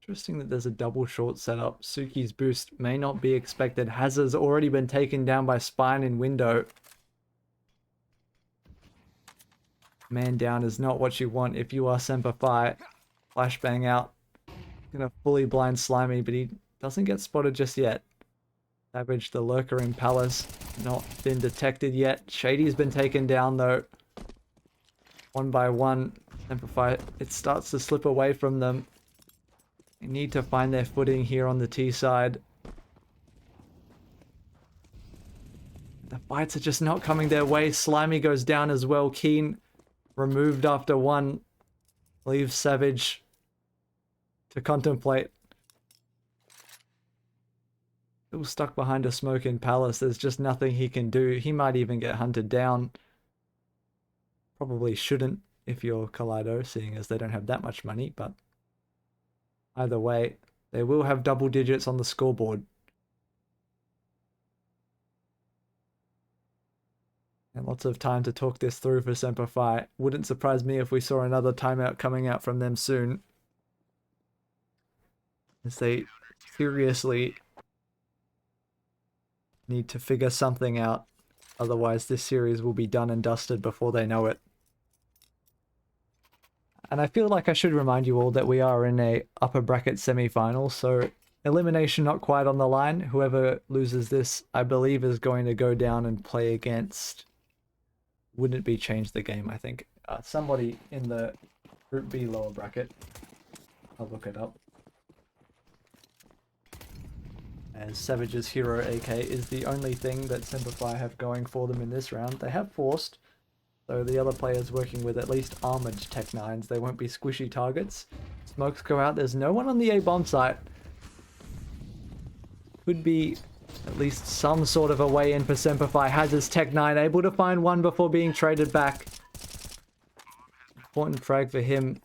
Interesting that there's a double short setup. Suki's boost may not be expected. Hazard's already been taken down by Spine in window. Man down is not what you want if you are SemperFi. Flashbang out. Gonna fully blind Slimy, but he doesn't get spotted just yet. Savage, the lurker in Palace, not been detected yet. Shady's been taken down though. One by one. SemperFi, it starts to slip away from them. They need to find their footing here on the T side. The fights are just not coming their way. Slimy goes down as well. Keen removed after one. Leaves Savage to contemplate. Still stuck behind a smoke in Palace. There's just nothing he can do. He might even get hunted down. Probably shouldn't if you're Kaleido, seeing as they don't have that much money, but either way, they will have double digits on the scoreboard. And lots of time to talk this through for SemperFi. Wouldn't surprise me if we saw another timeout coming out from them soon, as they seriously need to figure something out. Otherwise, this series will be done and dusted before they know it. And I feel like I should remind you all that we are in a upper bracket semi-final, so elimination not quite on the line. Whoever loses this, I believe, is going to go down and play against... Wouldn't it be change the game, I think. Somebody in the Group B lower bracket. I'll look it up. As Savage's hero AK is the only thing that SemperFi have going for them in this round. They have forced, so the other players working with at least armored Tech 9s. They won't be squishy targets. Smokes go out. There's no one on the A bomb site. Could be at least some sort of a way in for SemperFi. Has his Tech 9, able to find one before being traded back. Important frag for him.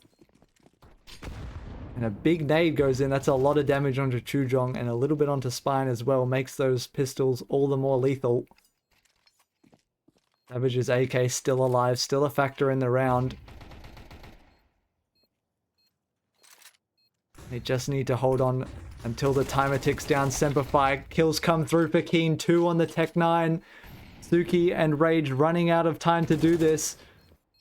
And a big nade goes in. That's a lot of damage onto Chujong and a little bit onto Spine as well. Makes those pistols all the more lethal. Savage's AK still alive, still a factor in the round. They just need to hold on until the timer ticks down. SemperFi kills come through for Keen. 2 on the Tech 9. Suki and Rage running out of time to do this.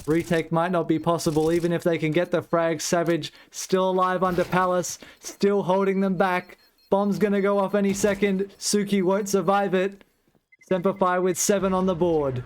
Retake might not be possible even if they can get the frag. Savage still alive under Palace, still holding them back. Bomb's gonna go off any second. Suki won't survive it. SemperFi with 7 on the board.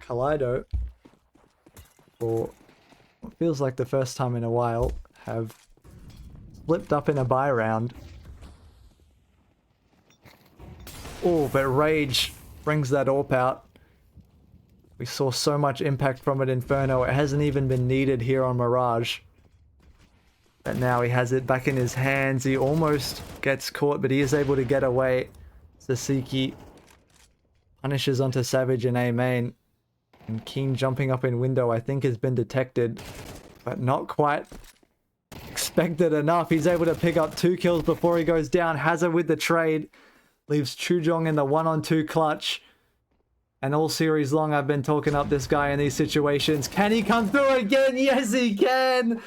Kaleido, for what feels like the first time in a while, have flipped up in a buy round. Oh, but Rage brings that AWP out. We saw so much impact from it in Inferno. It hasn't even been needed here on Mirage. But now he has it back in his hands. He almost gets caught, but he is able to get away. Sasiki punishes onto Savage in A main. And Keen jumping up in window, I think, has been detected, but not quite expected enough. He's able to pick up 2 kills before he goes down. Hazard with the trade. Leaves Chujong in the 1-on-2 clutch. And all series long, I've been talking up this guy in these situations. Can he come through again? Yes, he can!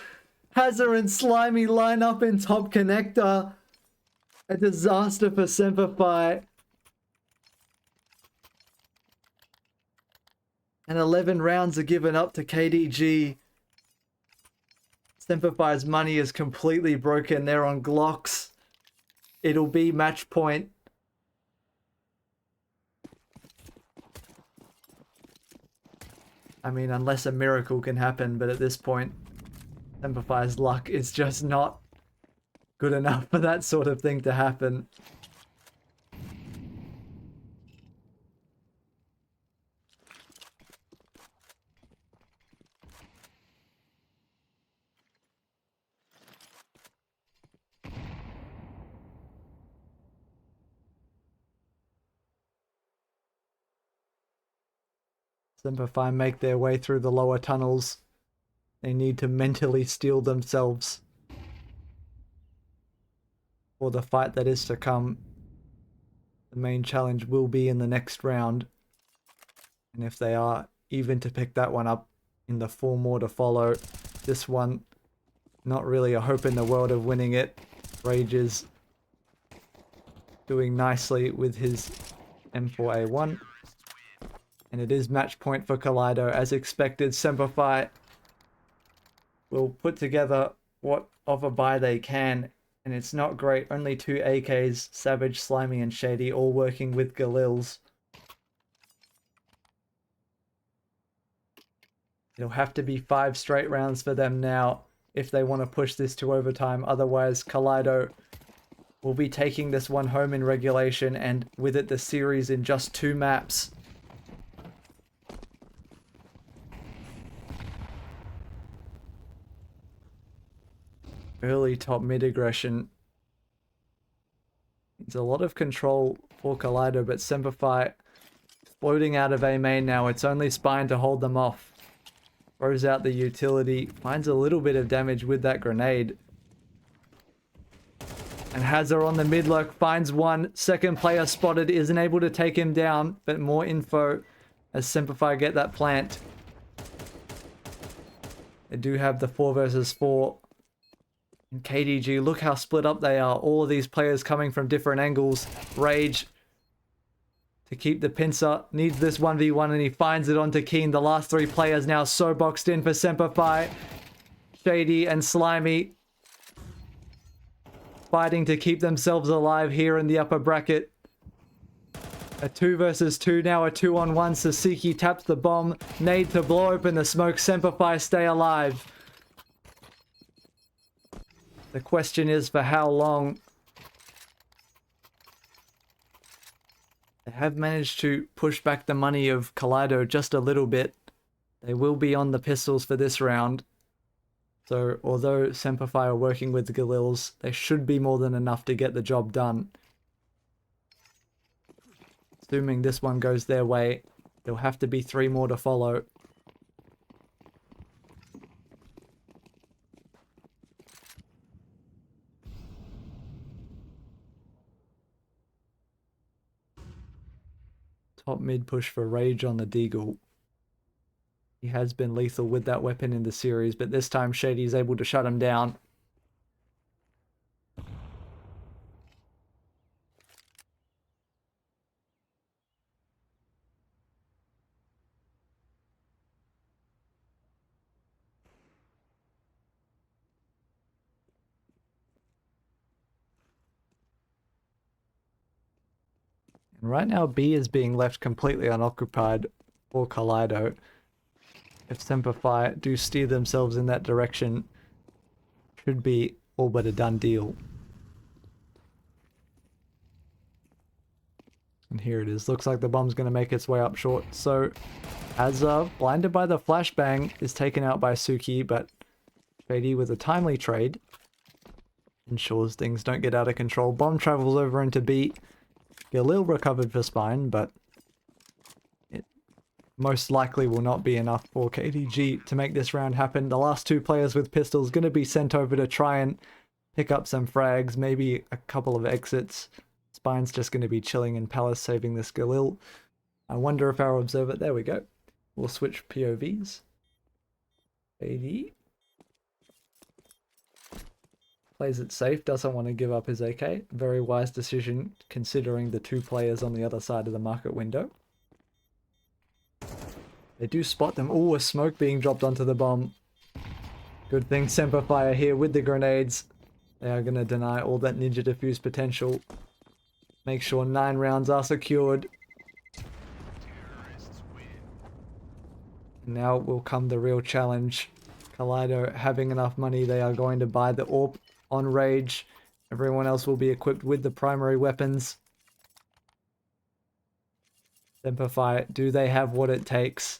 Hazard and Slimy line up in top connector. A disaster for SemperFi. And 11 rounds are given up to KDG. SemperFi's money is completely broken. They're on Glocks. It'll be match point. I mean, unless a miracle can happen, but at this point, SemperFi's luck is just not good enough for that sort of thing to happen. SemperFi make their way through the lower tunnels. They need to mentally steel themselves for the fight that is to come. The main challenge will be in the next round. And if they are even to pick that one up in the 4 more to follow, this one, not really a hope in the world of winning it. Rage is doing nicely with his M4A1. And it is match point for Kaleido. As expected, SemperFi will put together what of a buy they can. And it's not great. Only 2 AKs, Savage, Slimy, and Shady, all working with Galils. It'll have to be 5 straight rounds for them now if they want to push this to overtime. Otherwise, Kaleido will be taking this one home in regulation, and with it the series in just 2 maps. Early top mid aggression. It's a lot of control for Kaleido, but SemperFi floating out of A main now. It's only Spine to hold them off. Throws out the utility, finds a little bit of damage with that grenade. And Hazard on the mid lurk finds one. Second player spotted, isn't able to take him down, but more info as SemperFi get that plant. They do have the 4 versus 4. And KDG, look how split up they are. All of these players coming from different angles. Rage to keep the pincer, needs this 1v1, and he finds it onto Keen. The last 3 players now so boxed in for SemperFi. Shady and Slimy fighting to keep themselves alive here in the upper bracket. A 2 versus 2, now a 2-on-1. Sasiki taps the bomb. Nade to blow open the smoke. SemperFi stay alive. The question is for how long. They have managed to push back the money of Kaleido just a little bit. They will be on the pistols for this round. So although SemperFi are working with the Galils, they should be more than enough to get the job done. Assuming this one goes their way, there'll have to be 3 more to follow. Top mid push for Rage on the Deagle. He has been lethal with that weapon in the series, but this time Shady is able to shut him down. And right now B is being left completely unoccupied for Kaleido. If SemperFi do steer themselves in that direction, should be all but a done deal. And here it is. Looks like the bomb's going to make its way up short. So, as blinded by the flashbang, is taken out by Suki, but Shady with a timely trade ensures things don't get out of control. Bomb travels over into B. Galil recovered for Spine, but it most likely will not be enough for KDG to make this round happen. The last 2 players with pistols going to be sent over to try and pick up some frags, maybe a couple of exits. Spine's just going to be chilling in Palace, saving this Galil. I wonder if our observer... There we go. We'll switch POVs. AD plays it safe, doesn't want to give up his AK. Very wise decision considering the 2 players on the other side of the market window. They do spot them. Oh, a smoke being dropped onto the bomb. Good thing SemperFi are here with the grenades. They are going to deny all that ninja defuse potential. Make sure 9 rounds are secured. Now will come the real challenge. Kaleido having enough money, they are going to buy the AWP on Rage. Everyone else will be equipped with the primary weapons. SemperFi, do they have what it takes?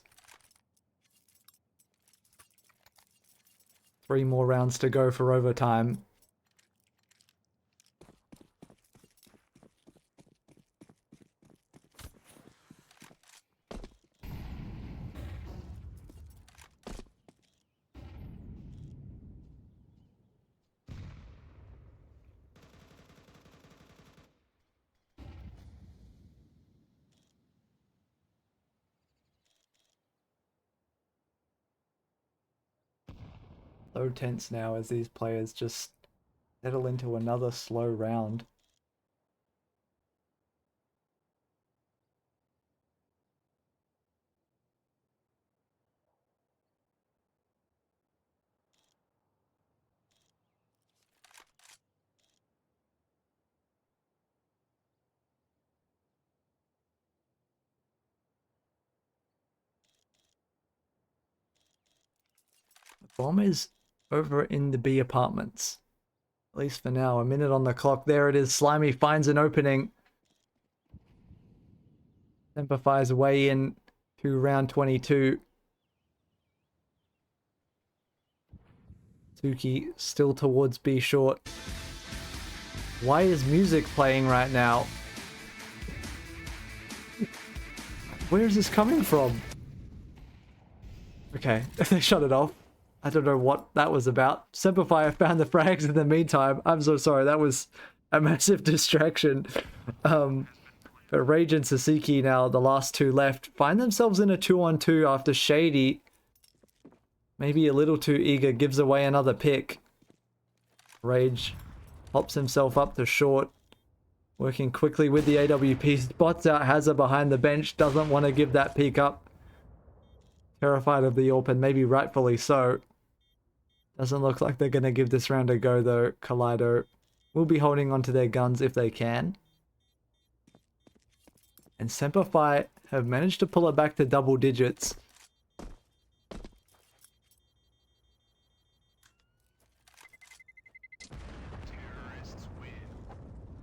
3 more rounds to go for overtime. So tense now as these players just settle into another slow round. The bomb is over in the B apartments. At least for now. A minute on the clock. There it is. Slimy finds an opening. SemperFi's way in to round 22. Suki still towards B short. Why is music playing right now? Where is this coming from? Okay, they shut it off. I don't know what that was about. SemperFi found the frags in the meantime. I'm so sorry, that was a massive distraction. But Rage and Sasiki now, the last two left, find themselves in a 2-on-2 after Shady, maybe a little too eager, gives away another pick. Rage pops himself up to short, working quickly with the AWP, spots out Hazza behind the bench, doesn't want to give that peek up. Terrified of the AWP, and maybe rightfully so. Doesn't look like they're going to give this round a go though. Kaleido will be holding onto their guns if they can. And SemperFi have managed to pull it back to double digits.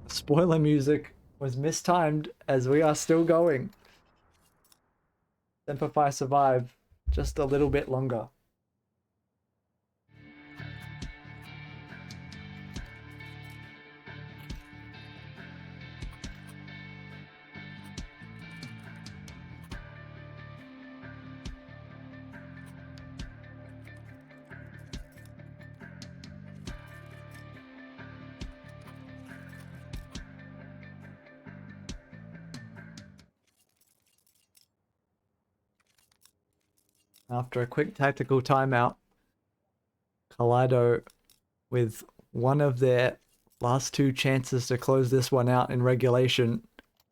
Spoiler music was mistimed as we are still going. SemperFi survive just a little bit longer. After a quick tactical timeout, Kaleido, with one of their last two chances to close this one out in regulation.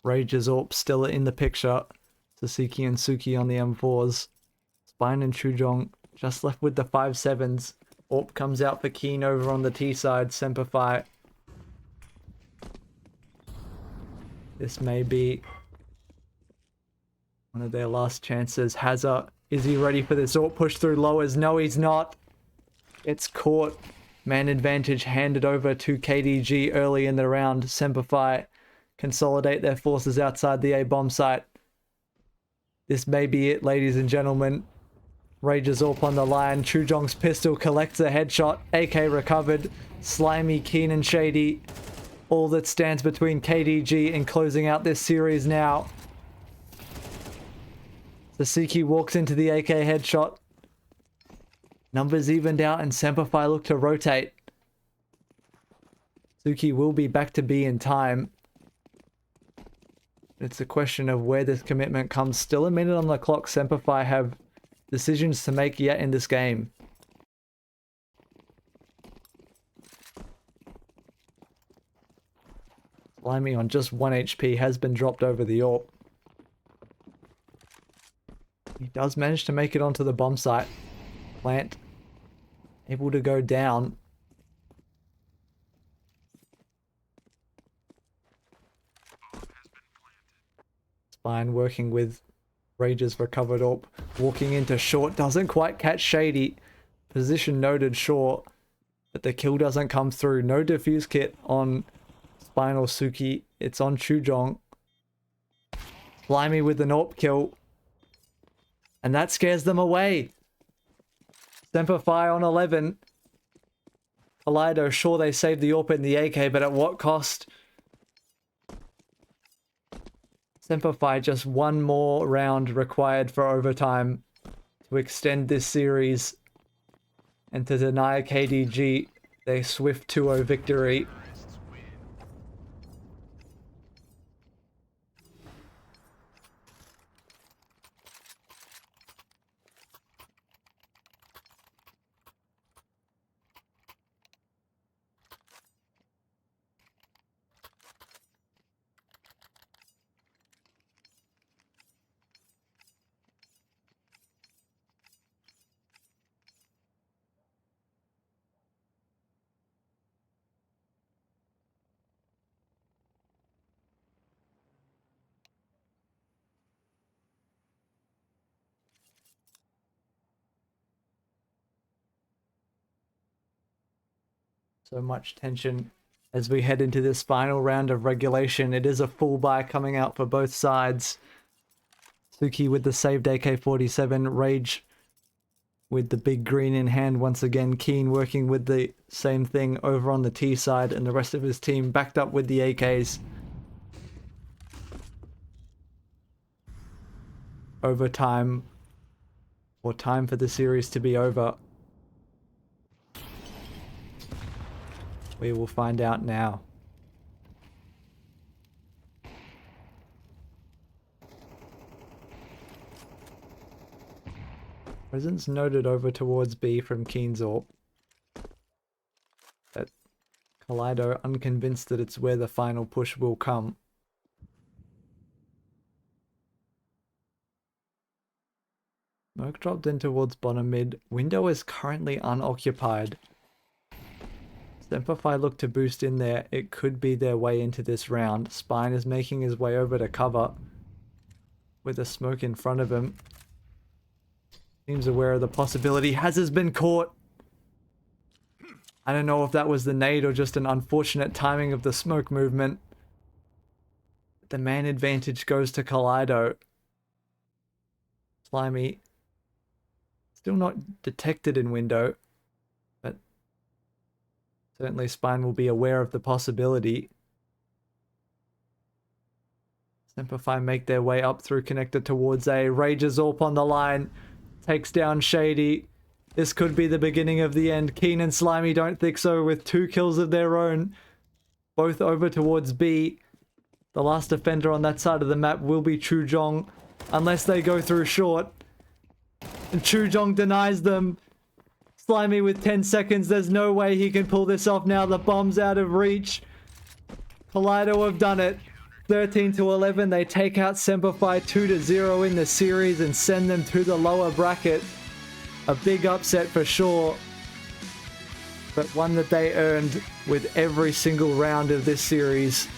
Rage's AWP still in the picture. Sasiki and Suki on the M4s. Spine and Chujong just left with the 5-7s. AWP comes out for Keen over on the T side. SemperFi. This may be one of their last chances. Hazza, is he ready for this AWP push through lowers? No, he's not. It's caught. Man advantage handed over to KDG early in the round. SemperFi consolidate their forces outside the A bomb site. This may be it, ladies and gentlemen. Rage's AWP on the line. Chujong's pistol collects a headshot. AK recovered. Slimy, Keen and Shady. All that stands between KDG and closing out this series now. Sasiki walks into the AK headshot. Numbers evened out and SemperFi look to rotate. Suki will be back to B in time. It's a question of where this commitment comes. Still a minute on the clock. SemperFi have decisions to make yet in this game. Slimy on just 1 HP has been dropped over the AWP. He does manage to make it onto the bomb site. Plant able to go down. Spine working with Rage's recovered AWP. Walking into short. Doesn't quite catch Shady. Position noted short. But the kill doesn't come through. No defuse kit on Spine or Suki. It's on Chujong. Slimy with an AWP kill. And that scares them away. SemperFi on 11. Kaleido, sure they saved the AWP and the AK, but at what cost? SemperFi just one more round required for overtime to extend this series and to deny KDG their swift 2-0 victory. So much tension as we head into this final round of regulation. It is a full buy coming out for both sides. Suki with the saved AK-47, Rage with the big green in hand once again. Keen working with the same thing over on the T side, and the rest of his team backed up with the AKs. Overtime, or time for the series to be over. We will find out now. Presence noted over towards B from Keensorp. But Kaleido unconvinced that it's where the final push will come. Smoke dropped in towards bottom mid. Window is currently unoccupied. SemperFi look to boost in there. It could be their way into this round. Spine is making his way over to cover with a smoke in front of him. Seems aware of the possibility. Has been caught. I don't know if that was the nade or just an unfortunate timing of the smoke movement. The man advantage goes to Kaleido. Slimy. Still not detected in window. But certainly Spine will be aware of the possibility. SemperFi make their way up through connector towards A. Rage Zorp on the line. Takes down Shady. This could be the beginning of the end. Keen and Slimy don't think so, with 2 kills of their own. Both over towards B. The last defender on that side of the map will be Chujong, unless they go through short. And Chujong denies them. Slimy with 10 seconds. There's no way he can pull this off now. The bomb's out of reach. Kaleido have done it. 13-11, they take out SemperFi 2-0 in the series and send them to the lower bracket. A big upset for sure, but one that they earned with every single round of this series.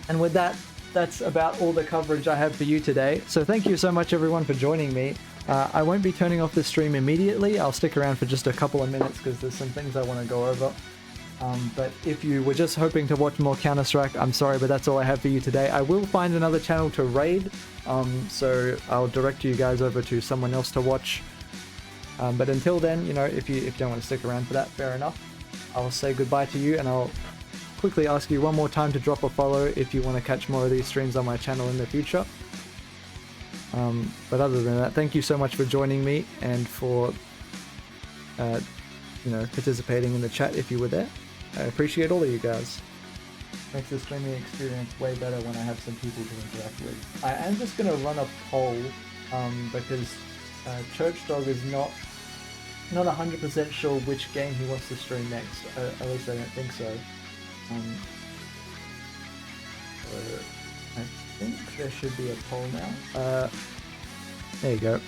And with that, that's about all the coverage I have for you today. So thank you so much everyone for joining me. I won't be turning off the stream immediately. I'll stick around for just a couple of minutes because there's some things I want to go over. But if you were just hoping to watch more Counter-Strike, I'm sorry, but that's all I have for you today. I will find another channel to raid, so I'll direct you guys over to someone else to watch. But until then, you know, if you don't want to stick around for that, fair enough. I'll say goodbye to you, and I'll quickly ask you one more time to drop a follow if you want to catch more of these streams on my channel in the future. But other than that, thank you so much for joining me and for, you know, participating in the chat if you were there. I appreciate all of you guys. Makes the streaming experience way better when I have some people to interact with. I am just going to run a poll because Church Dog is not 100% sure which game he wants to stream next. At least I don't think so. So I think there should be a poll now. There you go.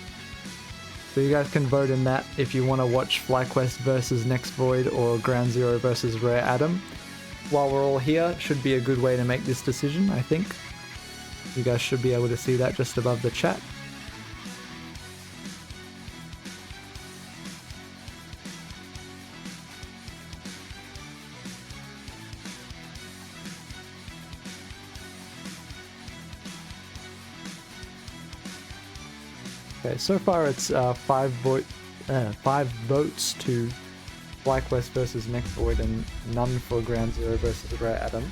So you guys can vote in that if you want to watch FlyQuest versus Next Void or Ground Zero versus Rare Atom. While we're all here, should be a good way to make this decision, I think. You guys should be able to see that just above the chat. Okay, so far it's 5 votes to FlyQuest versus Next Void and none for Ground Zero versus Rare Atom.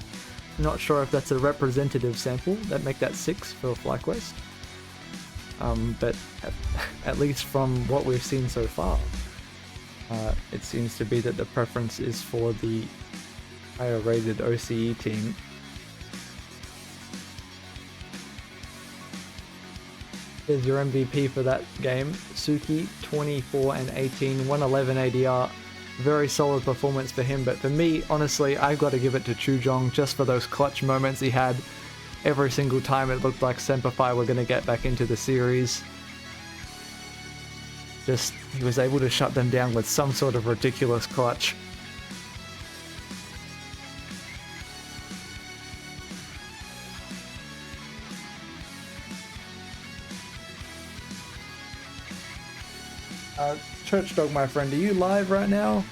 Not sure if that's a representative sample that make that 6 for FlyQuest. But at least from what we've seen so far, it seems to be that the preference is for the higher rated OCE team. Here's your MVP for that game. Suki, 24 and 18, 111 ADR. Very solid performance for him, but for me, honestly, I've got to give it to Chujong just for those clutch moments he had. Every single time it looked like SemperFi were going to get back into the series. Just, he was able to shut them down with some sort of ridiculous clutch. Church Dog, my friend, are you live right now?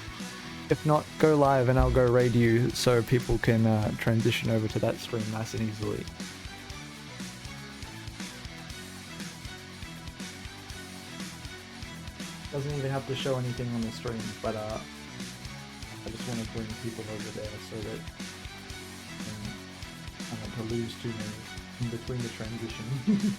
If not, go live and I'll go raid you so people can transition over to that stream nice and easily. Doesn't even have to show anything on the stream, but I just want to bring people over there so that I don't want to lose too many in between the transition.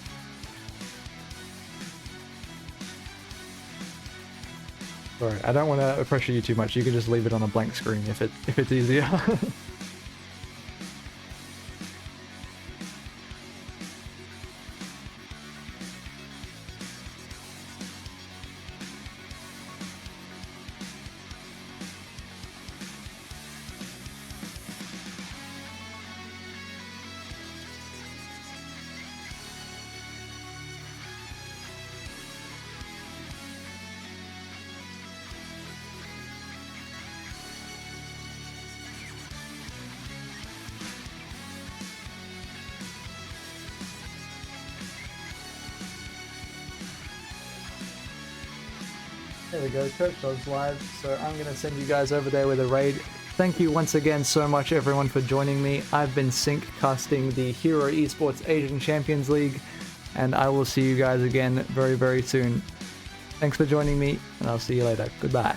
Sorry, I don't want to pressure you too much. You can just leave it on a blank screen if it's easier. There we go, Coach Dog's live, so I'm going to send you guys over there with a raid. Thank you once again so much everyone for joining me. I've been Sync casting the Hero Esports Asian Champions League, and I will see you guys again very, very soon. Thanks for joining me, and I'll see you later. Goodbye.